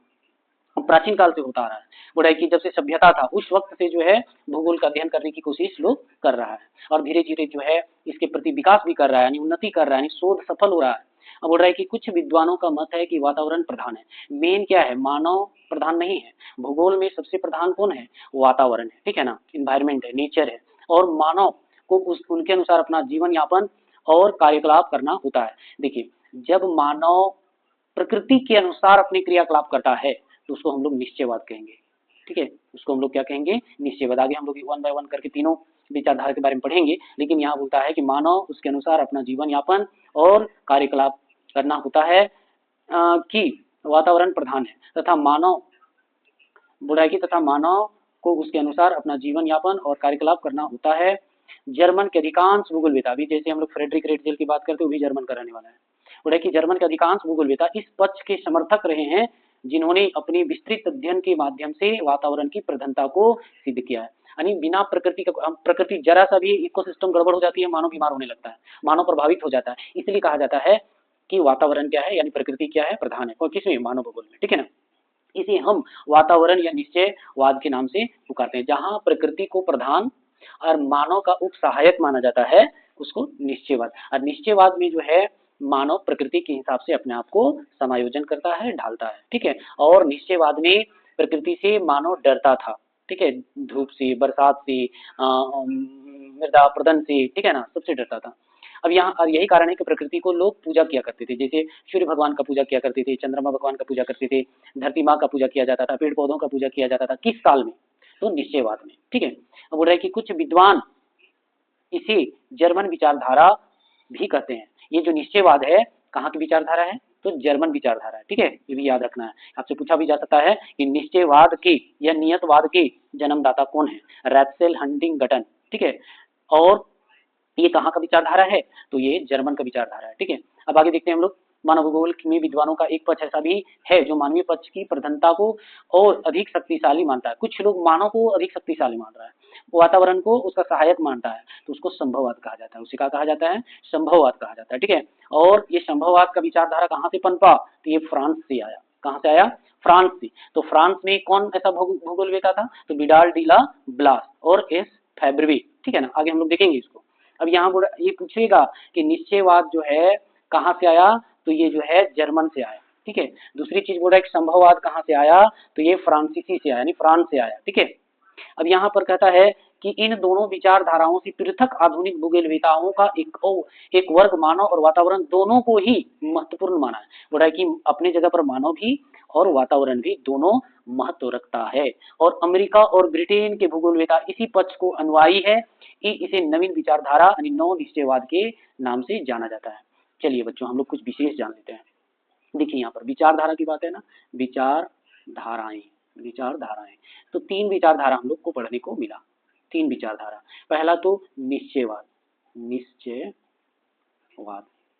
प्राचीन काल से होता आ रहा है। बोला कि जब से सभ्यता था उस वक्त से जो है भूगोल का अध्ययन करने की कोशिश लोग कर रहा है और धीरे धीरे जो है इसके प्रति विकास भी कर रहा है, यानी उन्नति कर रहा है, यानी शोध सफल हो रहा है। अब बोल रहा है कि कुछ विद्वानों का मत है कि वातावरण प्रधान है। मेन क्या है, मानव प्रधान नहीं है। भूगोल में सबसे प्रधान कौन है, वातावरण है। ठीक है ना, इन्वायरमेंट है, नेचर है, और मानव को उनके अनुसार अपना जीवन यापन और कार्यकलाप करना होता है। देखिए, जब मानव प्रकृति के अनुसार अपने क्रियाकलाप करता है तो उसको हम लोग निश्चयवाद कहेंगे। ठीक है, उसको हम लोग क्या कहेंगे, निश्चयवाद। आगे हम लोग वन बाय वन करके तीनों विचारधारा के बारे में पढ़ेंगे, लेकिन यहाँ बोलता है कि मानव उसके अनुसार अपना जीवन यापन और कार्यकलाप करना होता है कि वातावरण प्रधान है तथा मानव बुराई तथा मानव को उसके अनुसार अपना जीवन यापन और कार्यकलाप करना होता है। जर्मन के अधिकांश भूगोलवेता, अभी जैसे हम लोग फ्रेडरिक रेटजेल की बात करते हैं वो भी जर्मन का रहने वाला है। बुराई की जर्मन के अधिकांश भूगोलवेता इस पक्ष के समर्थक रहे हैं जिन्होंने अपनी विस्तृत अध्ययन के माध्यम से वातावरण की प्रधानता को सिद्ध किया है। यानी बिना प्रकृति जरा सा भी इकोसिस्टम गड़बड़ हो जाती है, मानव बीमार होने लगता है, मानव प्रभावित हो जाता है। इसलिए कहा जाता है कि वातावरण क्या है, यानी प्रकृति क्या है, प्रधान है। और किसमें, मानव भूगोल में। ठीक है ना, इसे हम वातावरण या निश्चयवाद के नाम से पुकारते हैं। जहां प्रकृति को प्रधान और मानव का उप सहायक माना जाता है उसको निश्चयवाद। और निश्चयवाद में जो है मानव प्रकृति के हिसाब से अपने आप को समायोजन करता है, ढालता है। ठीक है, और निश्चयवाद में प्रकृति से मानव डरता था। ठीक है, धूप से, बरसात से, मृदा प्रदन से, ठीक है ना, सबसे डरता था। अब यहाँ और यही कारण है कि प्रकृति को लोग पूजा किया करते थे, जैसे सूर्य भगवान का पूजा किया करते थे, चंद्रमा भगवान का पूजा करते थे, धरती माँ का पूजा किया जाता था, पेड़ पौधों का पूजा किया जाता था। किस साल में, तो निश्चयवाद में। ठीक है, अब बोल रहा है कि कुछ विद्वान इसे जर्मन विचारधारा भी कहते हैं। ये जो निश्चयवाद है कहाँ की विचारधारा है, तो जर्मन विचारधारा है। ठीक है, ये भी याद रखना है, आपसे पूछा भी जा सकता है कि निश्चयवाद के या नियतवाद के जन्मदाता कौन है, रैत्सेल हंटिंगटन। ठीक है, और ये कहाँ का विचारधारा है, तो ये जर्मन का विचारधारा है। ठीक है, अब आगे देखते हैं हम लोग। मानव भूगोल में विद्वानों का एक पक्ष ऐसा भी है जो मानवीय पक्ष की प्रधानता को और अधिक शक्तिशाली मानता है। कुछ लोग मानव को अधिक शक्तिशाली मान रहा है, वातावरण को उसका सहायक मानता है, तो उसको संभववाद कहा जाता है। उसे क्या कहा जाता है, संभववाद कहा जाता है। ठीक है, और ये संभववाद का विचारधारा कहाँ से पनपा, तो ये फ्रांस से आया। कहाँ से आया, फ्रांस से। तो फ्रांस में कौन ऐसा भूगोलवेता था, तो विडाल डी ला ब्लास और एस फैब्रवी। ठीक है ना, आगे हम लोग देखेंगे इसको। अब यहाँ ये पूछेगा कि निश्चयवाद जो है कहाँ से आया, तो ये जो है जर्मन से आया। ठीक है, दूसरी चीज बोल रहा है कि संभववाद कहाँ से आया, तो ये फ्रांसीसी से आया, यानी फ्रांस से आया। ठीक है, अब यहाँ पर कहता है कि इन दोनों विचारधाराओं से पृथक आधुनिक भूगोलवेताओं का एक वर्ग मानव और वातावरण दोनों को ही महत्वपूर्ण माना है। बोल रहा है कि अपनी जगह पर मानव भी और वातावरण भी दोनों महत्व रखता है, और अमेरिका और ब्रिटेन के भूगोलवेता इसी पक्ष को अनुयायी है। इसे नवीन विचारधारा यानी नव निश्चयवाद के नाम से जाना जाता है। चलिए बच्चों, हम लोग कुछ विशेष जान लेते हैं। देखिए यहाँ पर विचारधारा की बात है ना, विचारधाराएं, विचारधाराएं, तो तीन विचारधारा हम लोग को पढ़ने को मिला। तीन विचारधारा, पहला तो निश्चयवाद, निश्चयवाद।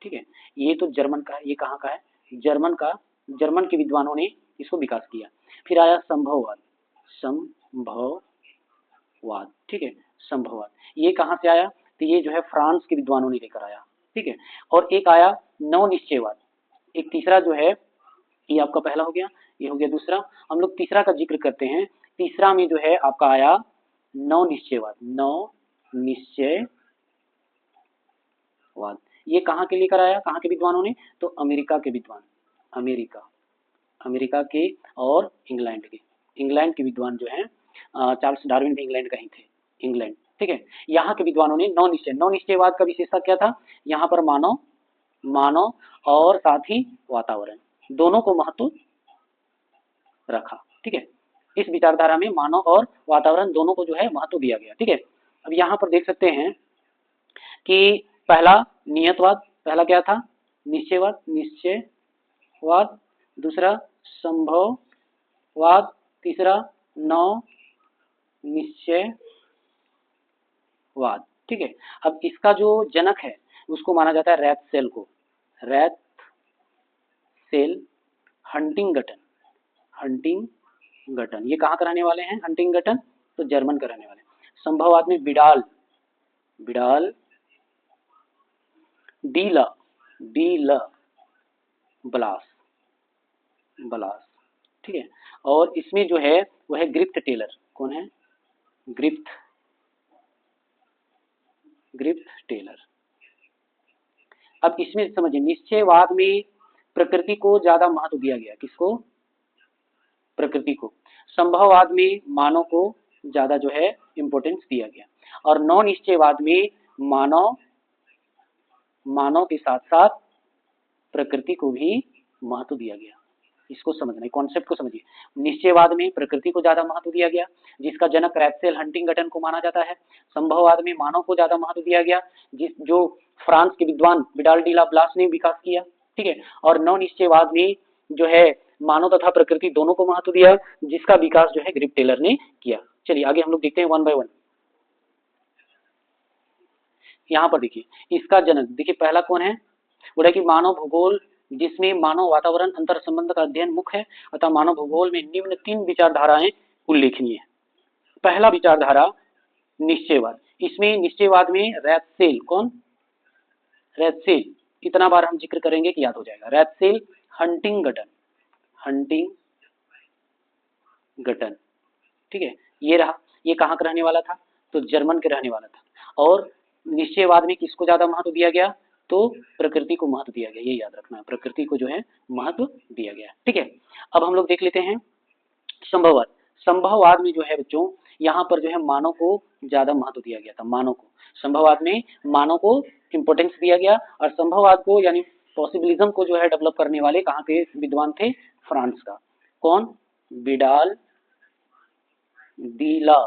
ठीक है, ये तो जर्मन का है, ये कहाँ का है, जर्मन का, जर्मन के विद्वानों ने इसको विकास किया। फिर आया संभववाद, संभववाद। ठीक है, संभववाद ये कहाँ से आया, तो ये जो है फ्रांस के विद्वानों ने लेकर आया। ठीक है, और एक आया नव निश्चयवाद। एक तीसरा जो है, ये आपका पहला हो गया, ये हो गया दूसरा। हम लोग तीसरा का जिक्र करते हैं। तीसरा में जो है आपका आया नव निश्चयवाद, नव निश्चयवाद। ये कहाँ के लेकर आया, कहाँ के विद्वानों ने, तो अमेरिका के विद्वान, अमेरिका के और इंग्लैंड के, इंग्लैंड के विद्वान जो है, चार्ल्स डार्विन भी इंग्लैंड का ही थे, इंग्लैंड। ठीक है, यहाँ के विद्वानों ने नव निश्चयवाद का विशेषता क्या था, यहाँ पर मानव और साथ ही वातावरण दोनों को महत्व रखा। ठीक है, इस विचारधारा में मानव और वातावरण दोनों को जो है महत्व दिया गया। ठीक है, अब यहाँ पर देख सकते हैं कि पहला नियतवाद, पहला क्या था, निश्चयवाद, दूसरा संभववाद, तीसरा नव निश्चयवाद। ठीक है, अब इसका जो जनक है उसको माना जाता है रैत्सेल को, रैत्सेल हंटिंगटन, हंटिंगटन। ये कहाँ का रहने वाले हैं, हंटिंगटन, तो जर्मन का रहने वाले। संभववाद में विडाल डी ल ब्लास। ठीक है, और इसमें जो है वह है ग्रिफ्ट टेलर। कौन है, ग्रिफ्ट टेलर। अब इसमें समझिए, निश्चयवाद में प्रकृति को ज्यादा महत्व दिया गया, किसको, प्रकृति को। संभववाद में मानव को ज्यादा जो है इंपॉर्टेंस दिया गया, और नौ निश्चयवाद में मानव के साथ साथ प्रकृति को भी महत्व दिया गया। इसको समझना, कॉन्सेप्ट को समझिए। निश्चयवाद में प्रकृति को ज्यादा महत्व दिया गया, जिसका जनक रैत्सेल हंटिंगटन को माना जाता है। संभववाद में मानव को ज्यादा महत्व दिया गया, जो फ्रांस के विद्वान विडाल डी ला ब्लास ने विकास किया। ठीक है, और नव निश्चयवाद में जो है मानव तथा प्रकृति दोनों को महत्व दिया, जिसका विकास जो है ग्रिफ्ट टेलर ने किया। चलिए आगे हम लोग देखते हैं वन बाय वन। यहाँ पर देखिए, इसका जनक देखिए पहला कौन है, बोला कि मानव भूगोल, जिसमें मानव वातावरण अंतर संबंध का अध्ययन मुख्य है, अतः मानव भूगोल में निम्न तीन विचारधाराएं उल्लेखनीय है। पहला विचारधारा निश्चयवाद, इसमें निश्चयवाद में रैत्सेल, कौन, रैत्सेल, इतना बार हम जिक्र करेंगे कि याद हो जाएगा, रैत्सेल हंटिंगटन। ठीक है, ये रहा, ये कहाँ का रहने वाला था, तो जर्मन के रहने वाला था। और निश्चयवाद में किसको ज्यादा महत्व दिया गया, तो प्रकृति को महत्व दिया गया, ये याद रखना है, प्रकृति को जो है महत्व दिया गया। ठीक है, अब हम लोग देख लेते हैं संभववाद। संभववाद में जो है बच्चों, यहाँ पर जो है मानव को ज्यादा महत्व दिया गया था, मानव को। संभववाद में मानव को इंपोर्टेंस दिया गया, और संभववाद को यानी पॉसिबिलिज्म को जो है डेवलप करने वाले कहाँ के विद्वान थे, फ्रांस का। कौन, विडाल डी ला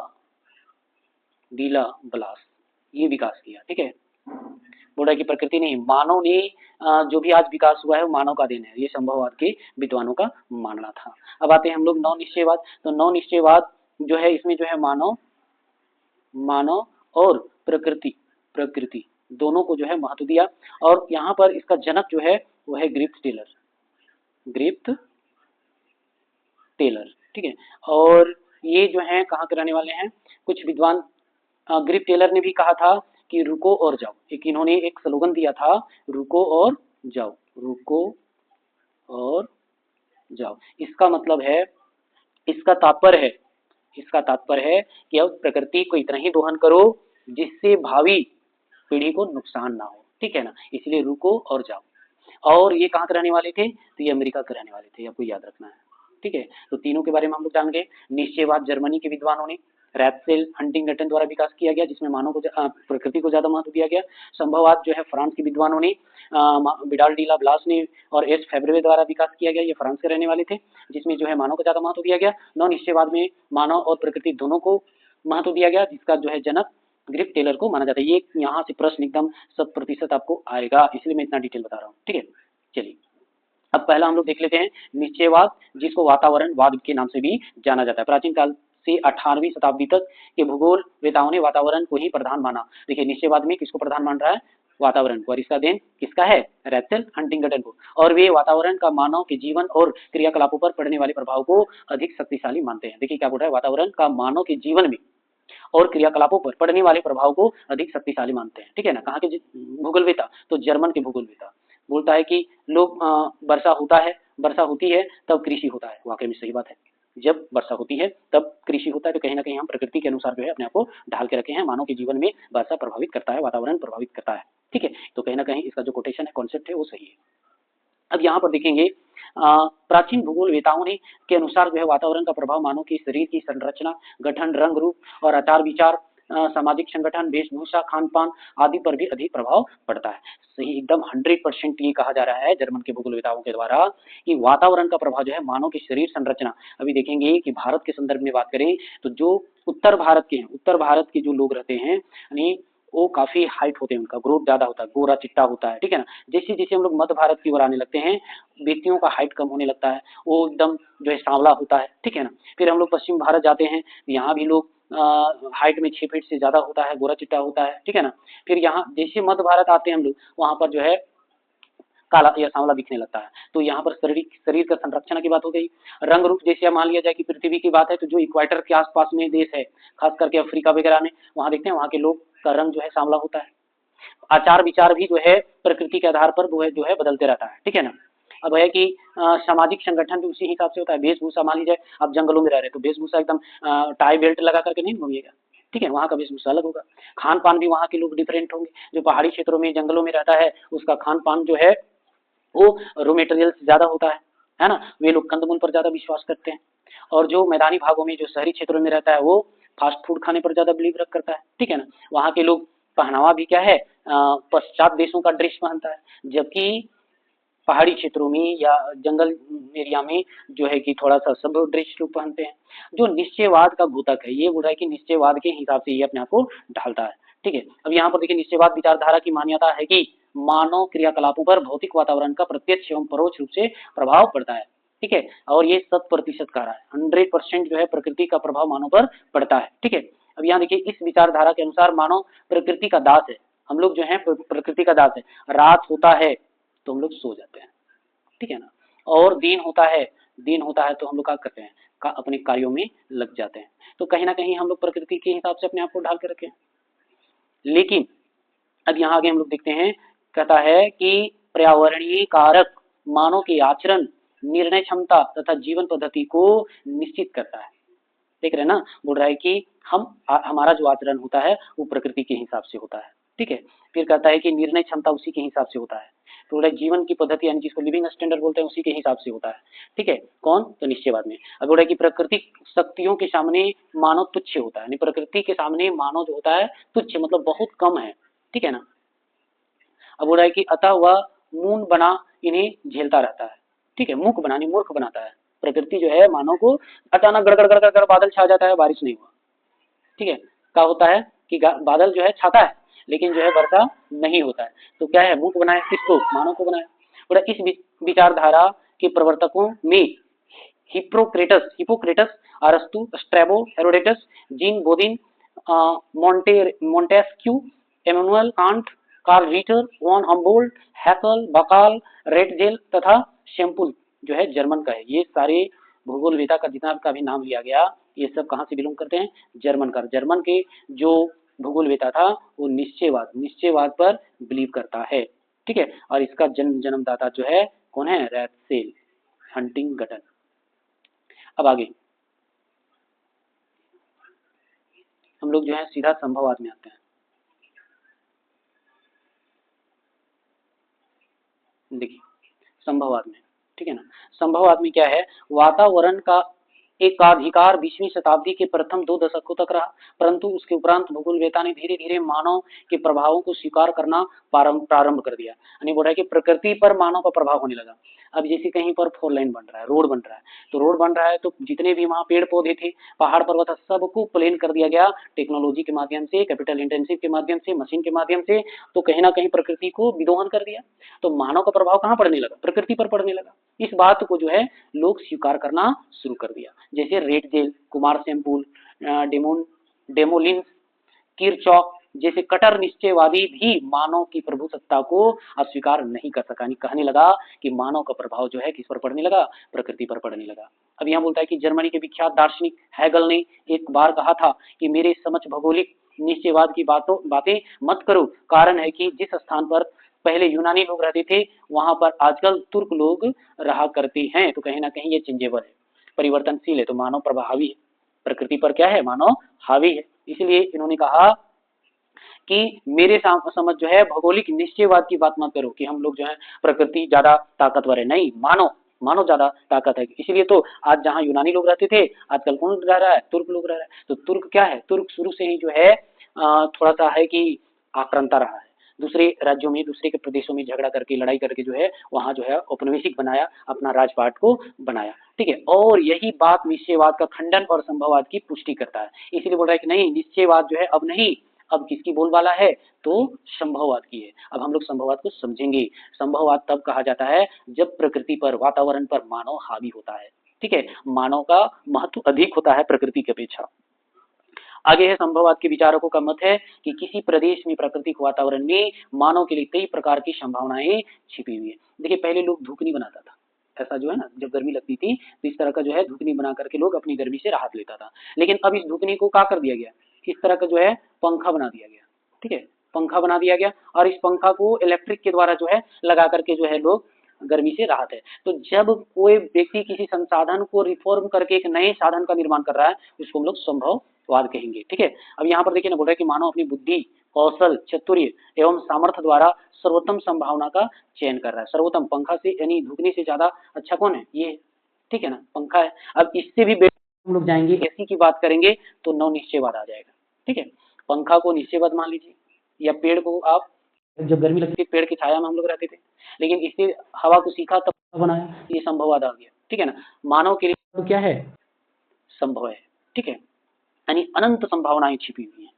ब्लास। ये विकास किया। ठीक है, बोल रहा है कि प्रकृति नहीं, मानव ने जो भी आज विकास हुआ है वो मानव का देन है, ये संभववाद के विद्वानों का मानना था। अब आते हैं हम लोग नव निश्चयवाद। तो नव निश्चयवाद जो है इसमें जो है मानव और प्रकृति प्रकृति दोनों को जो है महत्व दिया, और यहाँ पर इसका जनक जो है वो है ग्रिफ्थ टेलर। ठीक है, और ये जो है कहाँ के रहने वाले हैं, कुछ विद्वान, ग्रिफ्थ टेलर ने भी कहा था कि रुको और जाओ, एक इन्होंने एक स्लोगन दिया था, रुको और जाओ, रुको और जाओ। इसका मतलब है, इसका तात्पर्य है कि अब प्रकृति को इतना ही दोहन करो जिससे भावी पीढ़ी को नुकसान ना हो। ठीक है ना, इसलिए रुको और जाओ। और ये कहाँ के रहने वाले थे, तो ये अमेरिका के रहने वाले थे, आपको याद रखना है। ठीक है, तो तीनों के बारे में हम लोग जानेंगे। निश्चयवाद जर्मनी के विद्वानों ने, रैप्सेल हंटिंगटन द्वारा विकास किया गया, जिसमें मानव को प्रकृति को ज्यादा महत्व दिया गया। संभववाद जो है फ्रांस के विद्वानों ने, विडाल डी ला ब्लास ने और एस फेब्रे द्वारा विकास किया गया, ये फ्रांस के रहने वाले थे, जिसमें जो है मानव को ज्यादा महत्व दिया गया। नव निश्चयवाद में मानव और प्रकृति दोनों को महत्व दिया गया, जिसका जो है जनक ग्रिफ्थ टेलर को माना जाता है। ये यहाँ से प्रश्न एकदम 100% आपको आएगा, इसलिए मैं इतना डिटेल बता रहा हूँ। ठीक है, चलिए अब पहला हम लोग देख लेते हैं निश्चयवाद, जिसको वातावरणवाद के नाम से भी जाना जाता है। प्राचीन काल से 18वीं शताब्दी तक के भूगोलवेताओं ने वातावरण को ही प्रधान माना। देखिए निश्चयवाद में किसको प्रधान मान रहा है, वातावरण को, और इसका देन किसका है, रैप्सेल हंटिंगटन को। और वे वातावरण का मानव के जीवन और क्रियाकलापों पर पड़ने वाले प्रभाव को अधिक शक्तिशाली मानते हैं। देखिए क्या बोल रहा है, वातावरण का मानव के जीवन में और क्रियाकलापों पर पड़ने वाले प्रभाव को अधिक शक्तिशाली मानते हैं। ठीक है ना, कहाँ के भूगोलवेता, तो जर्मन के भूगोलवेता। बोलता है कि लोग वर्षा होती है तब कृषि होता है। वाकई में सही बात है, जब वर्षा होती है तब कृषि होता है। तो कहीं ना कहीं हम प्रकृति के अनुसार जो है अपने आप को ढाल के रखे हैं। मानव के जीवन में वर्षा प्रभावित करता है, वातावरण प्रभावित करता है। ठीक है, तो कहीं ना कहीं इसका जो कोटेशन है, कॉन्सेप्ट है, वो सही है। अब यहाँ पर देखेंगे प्राचीन भूगोलवेताओं ने के अनुसार जो है वातावरण का प्रभाव मानव की शरीर की संरचना, गठन, रंग, रूप और आचार विचार, सामाजिक संगठन, वेशभूषा, खान पान आदि पर भी अधिक प्रभाव पड़ता है। सही, एकदम 100% ये कहा जा रहा है जर्मन के भूगोलवेताओं के द्वारा कि वातावरण का प्रभाव जो है मानव की शरीर संरचना। अभी देखेंगे कि भारत के संदर्भ में बात करें तो जो उत्तर भारत के जो लोग रहते हैं, यानी वो काफी हाइट होते हैं, उनका ग्रोथ ज्यादा होता है, गोरा चिट्टा होता है। ठीक है ना, जैसे जैसे हम लोग मध्य भारत की ओर आने लगते हैं, व्यक्तियों का हाइट कम होने लगता है, वो एकदम जो है सांवला होता है। ठीक है ना, फिर हम लोग पश्चिम भारत जाते हैं, यहाँ भी लोग हाइट में 6 फीट से ज्यादा होता है, गोरा चिट्टा होता है। ठीक है ना, फिर यहाँ जैसे मध्य भारत आते हैं हम लोग, वहां पर जो है काला या सांवला दिखने लगता है। तो यहाँ पर शरीर का संरक्षण की बात हो गई। रंग रूप, जैसे मान लिया जाए कि पृथ्वी की बात है, तो जो इक्वेटर के आसपास में देश है, खास करके अफ्रीका वगैरह में, वहां देखते हैं वहां के लोग का रंग जो है सांवला होता है। आचार विचार भी जो है प्रकृति के आधार पर वो है जो है बदलते रहता है। ठीक है ना, अब है कि सामाजिक संगठन भी उसी हिसाब से होता है। वेशभूषा, मान लीजिए आप जंगलों में रह रहे हैं तो वेशभूषा एकदम टाई बेल्ट लगा करके नहीं घूमिएगा। ठीक है, वहाँ का वेशभूषा अलग होगा। खान पान भी वहाँ के लोग डिफरेंट होंगे। जो पहाड़ी क्षेत्रों में जंगलों में रहता है उसका खान पान जो है वो रॉ मटेरियल से ज्यादा होता है ना, वे लोग कंदमूल पर ज्यादा विश्वास करते हैं। और जो मैदानी भागों में, जो शहरी क्षेत्रों में रहता है, वो फास्ट फूड खाने पर ज्यादा बिलीव करता है। ठीक है ना, वहाँ के लोग पहनावा भी क्या है, पश्चात देशों का ड्रेस पहनता है, जबकि पहाड़ी क्षेत्रों में या जंगल एरिया में जो है कि थोड़ा सा सब ड्रेस लोग पहनते हैं। जो निश्चयवाद का घोतक है, ये बोल रहा है कि निश्चयवाद के हिसाब से ये अपने आप को ढालता है। ठीक है, अब यहाँ पर देखिए निश्चयवाद विचारधारा की मान्यता है कि मानव क्रियाकलापों पर भौतिक वातावरण का प्रत्यक्ष एवं परोक्ष रूप से प्रभाव पड़ता है। ठीक है, और ये 100% कह रहा है, 100% जो है प्रकृति का प्रभाव मानव पर पड़ता है। ठीक है, अब यहाँ देखिए इस विचारधारा के अनुसार मानव प्रकृति का दास है। हम लोग जो है प्रकृति का दास है। रात होता है तो हम लोग सो जाते हैं। ठीक है ना, और दिन होता है तो हम लोग क्या करते हैं, अपने कार्यों में लग जाते हैं। तो कहीं ना कहीं हम लोग प्रकृति के हिसाब से अपने आप को ढाल के रखें। लेकिन अब यहाँ आगे हम लोग देखते हैं, कहता है कि पर्यावरणीय कारक मानव के आचरण, निर्णय क्षमता तथा जीवन पद्धति को निश्चित करता है। देख रहे हैं ना, बोल रहा है कि हमारा जो आचरण होता है वो प्रकृति के हिसाब से होता है। ठीक है, फिर कहता है कि निर्णय क्षमता उसी के हिसाब से होता है। तो बोल रहा है जीवन की पद्धति, यानी जिसको लिविंग स्टैंडर्ड बोलते हैं, उसी के हिसाब से होता है। ठीक है, कौन, तो निश्चयवाद में। अब बोल रहा है कि प्राकृतिक शक्तियों के सामने मानव तुच्छ होता है, यानी प्रकृति के सामने मानव जो होता है तुच्छ, मतलब बहुत कम है। ठीक है ना, अब बोल रहा है कि अतः वह मून बना इन्हें झेलता रहता है। ठीक है, मूक बनानी मूर्ख बनाता है। प्रकृति जो है मानव को, अचानक गड़गड़ गड़गड़ बादल छा जाता है, बारिश नहीं हुआ। ठीक है, क्या होता है कि बादल जो है छाता है, लेकिन जो है वर्षा नहीं होता है। तो क्या है, मूक बनाया किसको, मानव को बनाया। और इस विचारधारा के प्रवर्तकों में हिपोक्रेटस, अरस्तु, Strabo, Herodotus, Jean Bodin, Montesquieu, Emmanuel Kant, Karl Ritter, von Humboldt, Haeckel, Buckle, Ratzel तथा शैम्पुल जो है जर्मन का है। ये सारे भूगोलवेता का जितना का भी नाम लिया गया, ये सब कहाँ से बिलोंग करते हैं, जर्मन का। जर्मन के जो भूगोलवेता था वो निश्चयवाद पर बिलीव करता है, ठीक है। और इसका जन्मदाता जो है कौन है, रैथसेल, हंटिंगटन। अब आगे हम लोग जो है सीधा संभववाद में आते हैं। देखिए संभववाद में, ठीक है ना, संभववाद में क्या है, वातावरण का एकाधिकार 20वीं शताब्दी के प्रथम 2 दशकों तक रहा, परंतु उसके उपरांत भूगोलवेता ने धीरे धीरे मानव के प्रभावों को स्वीकार करना प्रारंभ कर दिया। यानी बोल रहा है कि प्रकृति पर मानव का प्रभाव होने लगा। अब जैसे कहीं पर 4 लाइन बन रहा है, रोड बन रहा है, तो रोड बन रहा है तो जितने भी वहाँ पेड़ पौधे थे, पहाड़ पर्वत, सबको प्लेन कर दिया गया टेक्नोलॉजी के माध्यम से, कैपिटल इंटेंसिव के माध्यम से, मशीन के माध्यम से। तो कहीं ना कहीं प्रकृति को विदोहन कर दिया। तो मानव का प्रभाव कहाँ पड़ने लगा, प्रकृति पर पड़ने लगा। इस बात को जो है लोग स्वीकार करना शुरू कर दिया। जैसे रेटजेल, कुमार शैम्पुल, डेमोलिन्स, किरचॉफ जैसे कट्टर निश्चयवादी भी मानव की प्रभु सत्ता को अस्वीकार नहीं कर सका। कहने लगा कि मानव का प्रभाव जो है किस पर पड़ने लगा, प्रकृति पर पड़ने लगा। अब यहाँ बोलता है कि जर्मनी के विख्यात दार्शनिक हैगल ने एक बार कहा था कि मेरे समझ भौगोलिक निश्चयवाद की बातें मत करो। कारण है कि जिस स्थान पर पहले यूनानी लोग रहते थे वहां पर आजकल तुर्क लोग रहा करते हैं। तो कहीं ना कहीं ये चेंजेबल है, परिवर्तनशील है। तो मानव प्रभावी है, प्रकृति पर क्या है, मानव हावी है। इसलिए इन्होंने कहा कि मेरे समझ जो है भौगोलिक निश्चयवाद की बात मत करो कि हम लोग जो है प्रकृति ज्यादा ताकतवर है, नहीं, मानव ज्यादा ताकत है। इसलिए तो आज जहाँ यूनानी लोग रहते थे आजकल कौन रह रहा है, तुर्क लोग रह रहा है। तो तुर्क क्या है, तुर्क शुरू से ही जो है थोड़ा सा है कि आक्रांता रहा है, दूसरे राज्यों में, दूसरे के प्रदेशों में झगड़ा करके, लड़ाई करके जो है वहां जो है औपनिवेशिक बनाया, अपना राजपाट को बनाया, ठीक है। और यही बात निश्चयवाद का खंडन और संभववाद की पुष्टि करता है। इसलिए बोल रहा है कि नहीं, निश्चयवाद जो है अब नहीं, अब किसकी बोलबाला है, तो संभववाद की है। अब हम लोग संभववाद को समझेंगे। संभववाद तब कहा जाता है जब प्रकृति पर, वातावरण पर मानव हावी होता है, ठीक है, मानव का महत्व अधिक होता है प्रकृति की अपेक्षा। आगे है, संभववाद के विचारकों का मत है कि किसी प्रदेश में, प्राकृतिक वातावरण में मानव के लिए कई प्रकार की संभावनाएं छिपी हुई है। देखिए पहले लोग धुकनी बनाता था, ऐसा जो है ना, जब गर्मी लगती थी तो इस तरह का जो है धुकनी बना करके लोग अपनी गर्मी से राहत लेता था। लेकिन अब इस धुकनी को क्या कर दिया गया, इस तरह का जो है पंखा बना दिया गया, ठीक है, पंखा बना दिया गया। और इस पंखा को इलेक्ट्रिक के द्वारा जो है लगा करके जो है लोग गर्मी से राहत है। तो जब कोई व्यक्ति किसी संसाधन को रिफॉर्म करके एक नए साधन का निर्माण कर रहा है उसको हम लोग संभववाद कहेंगे, ठीक है। अब यहाँ पर देखिए ना, बोल रहा है कि मानव अपनी बुद्धि, कौशल, चातुर्य एवं सामर्थ्य द्वारा सर्वोत्तम संभावना का चयन कर रहा है। सर्वोत्तम पंखा से यानी धुकनी से ज्यादा अच्छा कौन है, ये, ठीक है ना, पंखा है। अब इससे भी हम लोग जाएंगे, एसी की बात करेंगे तो नव निश्चयवाद आ जाएगा, ठीक है। पंखा को निश्चयवाद मान लीजिए, या पेड़ को, आप जब गर्मी लगती थी पेड़ की छाया में हम लोग रहते थे, लेकिन इससे हवा को सीखा तब बनाया, ये संभववाद आ गया, ठीक है ना। मानव के लिए तो क्या है, संभव है, ठीक है, यानी अनंत संभावनाएं छिपी हुई हैं।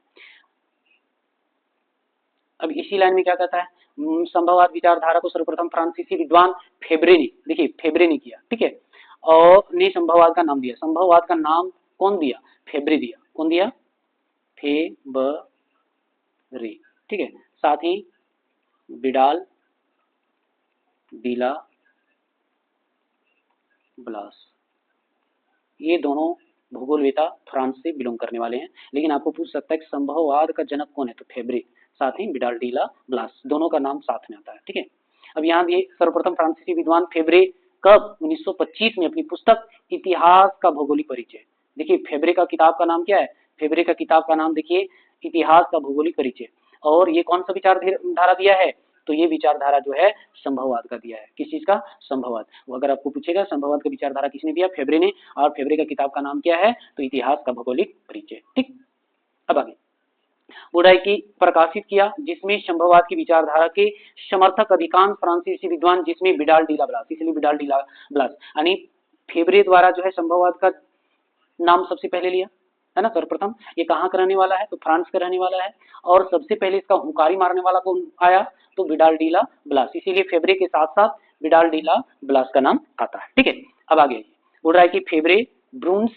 अब इसी लाइन में क्या कहता है, संभववाद विचारधारा को सर्वप्रथम फ्रांसीसी विद्वान फेब्रे ने, देखिए फेब्रे ने किया, ठीक है, और ने संभववाद का नाम दिया। संभववाद का नाम कौन दिया, फेब्रे दिया। कौन दिया, फेब्रे, ठीक है। साथ ही विडाल डिला ब्लास, ये दोनों भूगोलवेता फ्रांस से बिलोंग करने वाले हैं। लेकिन आपको पूछ सकता है कि संभववाद का जनक कौन है, तो फेब्रे, साथ ही विडाल डिला ब्लास, दोनों का नाम साथ में आता है, ठीक है। अब यहाँ दिए सर्वप्रथम फ्रांसीसी विद्वान फेब्रे कब, 1925 में अपनी पुस्तक इतिहास का भौगोलिक परिचय। देखिए फेब्रे का किताब का नाम क्या है, फेब्रे का किताब का नाम देखिए इतिहास का भौगोलिक परिचय। और ये कौन सा विचारधारा दिया है, तो ये विचारधारा जो है संभववाद का दिया है। किस चीज का, संभववाद। वो अगर आपको पूछेगा संभववाद का विचारधारा किसने दिया, फेब्रे ने, और फेब्रे का किताब का नाम क्या है, तो इतिहास का भौगोलिक परिचय, ठीक। अब आगे बुराई की प्रकाशित किया जिसमें संभववाद की विचारधारा के समर्थक अधिकांश फ्रांसीसी विद्वान, जिसमें विडाल डिला ब्लास, इसलिए विडाल डिला ब्लास, यानी फेब्रे द्वारा जो है संभववाद का नाम सबसे पहले लिया, है ना। सर्वप्रथम ये कहाँ का रहने वाला है, तो फ्रांस का रहने वाला है। और सबसे पहले इसका हुंकारी मारने वाला कौन आया, तो विडाल डी ला ब्लास, इसीलिए फेब्रे के साथ साथ विडाल डी ला ब्लास का नाम आता है। ठीक है, अब आगे बोल रहा है कि फेब्रे, ब्रून्स,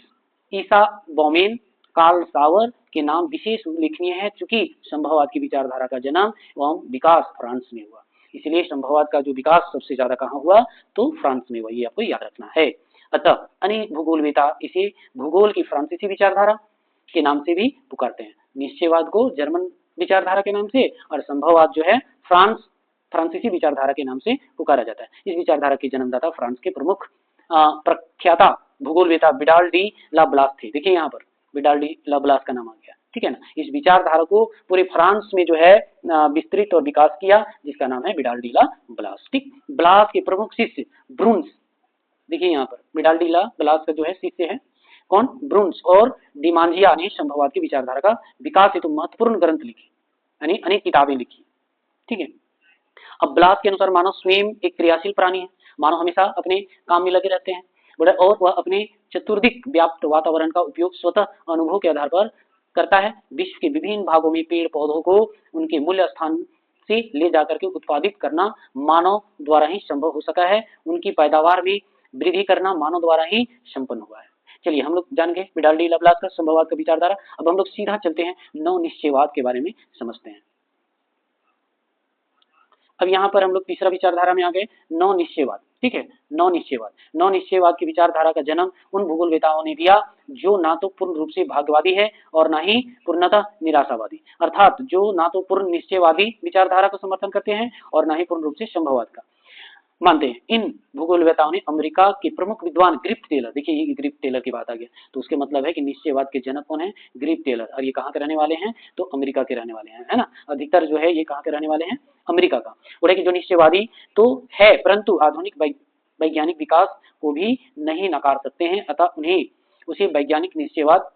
ईसा बॉमेन, कार्ल सावर के नाम विशेष उल्लेखनीय है, चूंकि संभववाद की विचारधारा का जन्म एवं विकास फ्रांस में हुआ, इसलिए संभववाद का जो विकास सबसे ज्यादा कहाँ हुआ, तो फ्रांस में हुआ, ये आपको याद रखना है। अतः अनेक भूगोलवेता इसे भूगोल की फ्रांसीसी विचारधारा के नाम से भी पुकारते हैं। निश्चयवाद को जर्मन विचारधारा के नाम से और संभववाद जो है फ्रांसीसी विचारधारा के नाम से पुकारा जाता है। इस विचारधारा के जन्मदाता फ्रांस के प्रमुख प्रख्याता भूगोलवेता विडाल डी ला ब्लास थे। देखिए यहाँ पर विडाल डी ला ब्लास का नाम आ गया, ठीक है ना। इस विचारधारा को पूरे फ्रांस में जो है विस्तृत और विकास किया, जिसका नाम है विडाल डी ला ब्लास। ठीक, ब्लास के प्रमुख शिष्य ब्रून्स, देखिए यहाँ पर विडाल डी ला ब्लास का जो है शिष्य है कौन, ब्रून्स और डिमांजिया ने संभववाद की विचारधारा का विकास हेतु महत्वपूर्ण ग्रंथ लिखे, यानी अनेक किताबें लिखी। ठीक है, अब ब्लास के अनुसार मानव स्वयं एक क्रियाशील प्राणी है, मानव हमेशा अपने काम में लगे रहते हैं और वह अपने चतुर्दिक व्याप्त वातावरण का उपयोग स्वतः अनुभव के आधार पर करता है। विश्व के विभिन्न भागों में पेड़ पौधों को उनके मूल्य स्थान से ले जाकर के उत्पादित करना मानव द्वारा ही संभव हो सका है। उनकी पैदावार में वृद्धि करना मानव द्वारा ही संपन्न हुआ है। चलिए हम लोग जान गए विडाल डी ला ब्लास का संभववाद का विचारधारा। अब हम लोग सीधा चलते हैं नव निश्चयवाद के बारे में समझते हैं। अब यहाँ पर हम लोग तीसरा विचारधारा में आ गए, नव निश्चयवाद। ठीक है, नव निश्चयवाद की विचारधारा का जन्म उन भूगोलवेताओं ने दिया जो ना तो पूर्ण रूप से भाग्यवादी है और ना ही पूर्णतः निराशावादी, अर्थात जो ना तो पूर्ण निश्चयवादी विचारधारा का समर्थन करते हैं और ना ही पूर्ण रूप से संभववाद का मानते हैं। इन भूगोलवेताओं ने अमेरिका के प्रमुख विद्वान ग्रिफ्ट टेलर, देखिए ये ग्रिफ्ट टेलर की बात आ गया, तो उसके मतलब है कि निश्चयवाद के जनक कौन है, ग्रिफ्ट टेलर। और ये कहाँ के रहने वाले हैं, तो अमेरिका के रहने वाले हैं, है ना। अधिकतर जो है ये कहाँ के रहने वाले हैं, अमेरिका का। और कि जो निश्चयवादी तो है परंतु आधुनिक वैज्ञानिक विकास को भी नहीं नकार सकते हैं, अतः उन्हें उसे वैज्ञानिक निश्चयवाद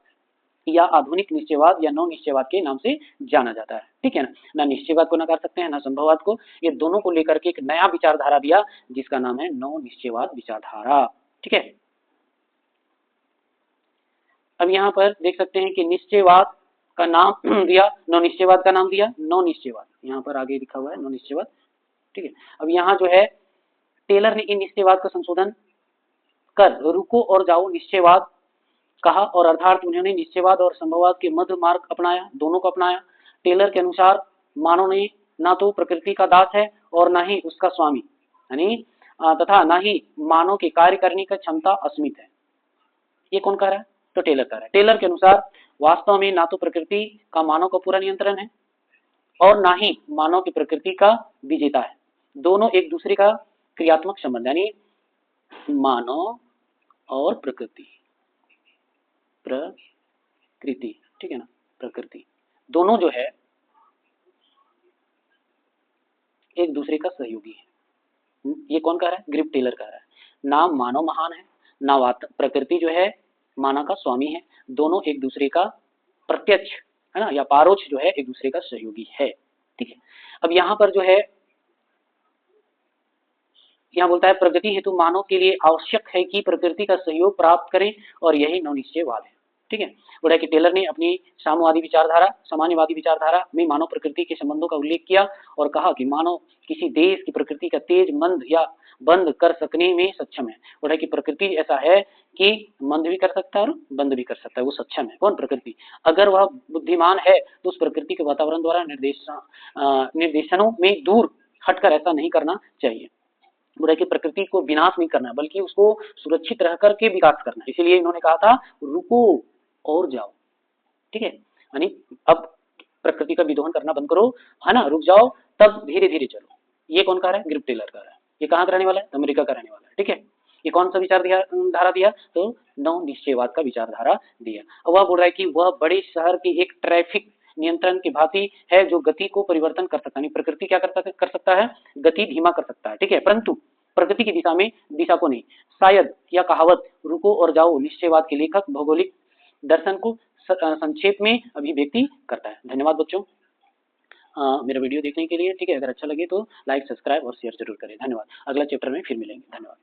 या आधुनिक निश्चयवाद या नव निश्चयवाद के नाम से जाना जाता है। ठीक है ना निश्चयवाद को नकार सकते हैं ना संभववाद को, ये दोनों को लेकर के एक नया विचारधारा दिया जिसका नाम है नव निश्चयवाद विचारधारा। ठीक है, अब यहाँ पर देख सकते हैं कि निश्चयवाद का नाम दिया, नव निश्चयवाद का नाम दिया नव निश्चयवाद, यहाँ पर आगे लिखा हुआ है नव निश्चयवाद। ठीक है, अब यहाँ जो है टेलर ने इन निश्चयवाद का संशोधन कर रुको और जाओ निश्चयवाद कहा और अर्थात उन्होंने निश्चयवाद और संभववाद के मध्य मार्ग अपनाया, दोनों को अपनाया। टेलर के अनुसार मानव ने ना तो प्रकृति का दास है और ना ही उसका स्वामी, यानी तथा ना ही मानव के कार्य करने की क्षमता असीमित है। ये कौन कह रहा है, तो टेलर कह रहा है। टेलर के अनुसार वास्तव में ना तो प्रकृति का मानव का पूरा नियंत्रण है और ना ही मानव की प्रकृति का विजेता है, दोनों एक दूसरे का क्रियात्मक संबंध, यानी मानव और प्रकृति, ठीक है ना, प्रकृति दोनों जो है एक दूसरे का सहयोगी है। ये कौन कह रहा है, ग्रिफ्ट टेलर कह रहा है। ना मानव महान है ना प्रकृति जो है मानव का स्वामी है, दोनों एक दूसरे का प्रत्यक्ष है ना या पारोक्ष जो है एक दूसरे का सहयोगी है। ठीक है, अब यहाँ पर जो है यहाँ बोलता है प्रगति हेतु मानव के लिए आवश्यक है कि प्रकृति का सहयोग प्राप्त करें और यही नवनिश्चयवाद है। ठीक है, बोला कि टेलर ने अपनी साम्यवादी विचारधारा में मानव प्रकृति के संबंधों का उल्लेख किया और कहा कि मानव किसी देश की प्रकृति का तेज मंद या बंद कर सकने में सक्षम है। बोला कि प्रकृति ऐसा है कि मंद भी कर सकता है और बंद भी कर सकता है, वो सक्षम है। कौन, प्रकृति। अगर वह बुद्धिमान है तो उस प्रकृति के वातावरण द्वारा निर्देशनों में दूर हटकर ऐसा नहीं करना चाहिए। बुराई की प्रकृति को विनाश नहीं करना बल्कि उसको सुरक्षित रह करके विकास करना, इसीलिए इन्होंने कहा था रुको और जाओ। ठीक है, यानी अब प्रकृति का विध्वंस करना बंद करो, है ना, रुक जाओ, तब धीरे धीरे चलो। ये कौन कह रहा है, ग्रिफ्ट टेलर कह रहा है। ये कहाँ का रहने वाला है, अमेरिका का रहने वाला है। ठीक है, ये कौन सा विचारधारा दिया, तो नव निश्चयवाद का विचारधारा दिया। अब वह बोल रहा है कि वह बड़े शहर की एक ट्रैफिक नियंत्रण की भांति है जो गति को परिवर्तन कर सकता है। प्रकृति क्या कर सकता है, गति धीमा कर सकता है। ठीक है, परंतु प्रकृति की दिशा को नहीं। शायद यह कहावत रुको और जाओ निश्चयवाद के लेखक भौगोलिक दर्शन को संक्षेप में अभिव्यक्ति करता है। धन्यवाद बच्चों मेरा वीडियो देखने के लिए। ठीक है, अगर अच्छा लगे तो लाइक सब्सक्राइब और शेयर जरूर करें। धन्यवाद, अगला चैप्टर में फिर मिलेंगे। धन्यवाद।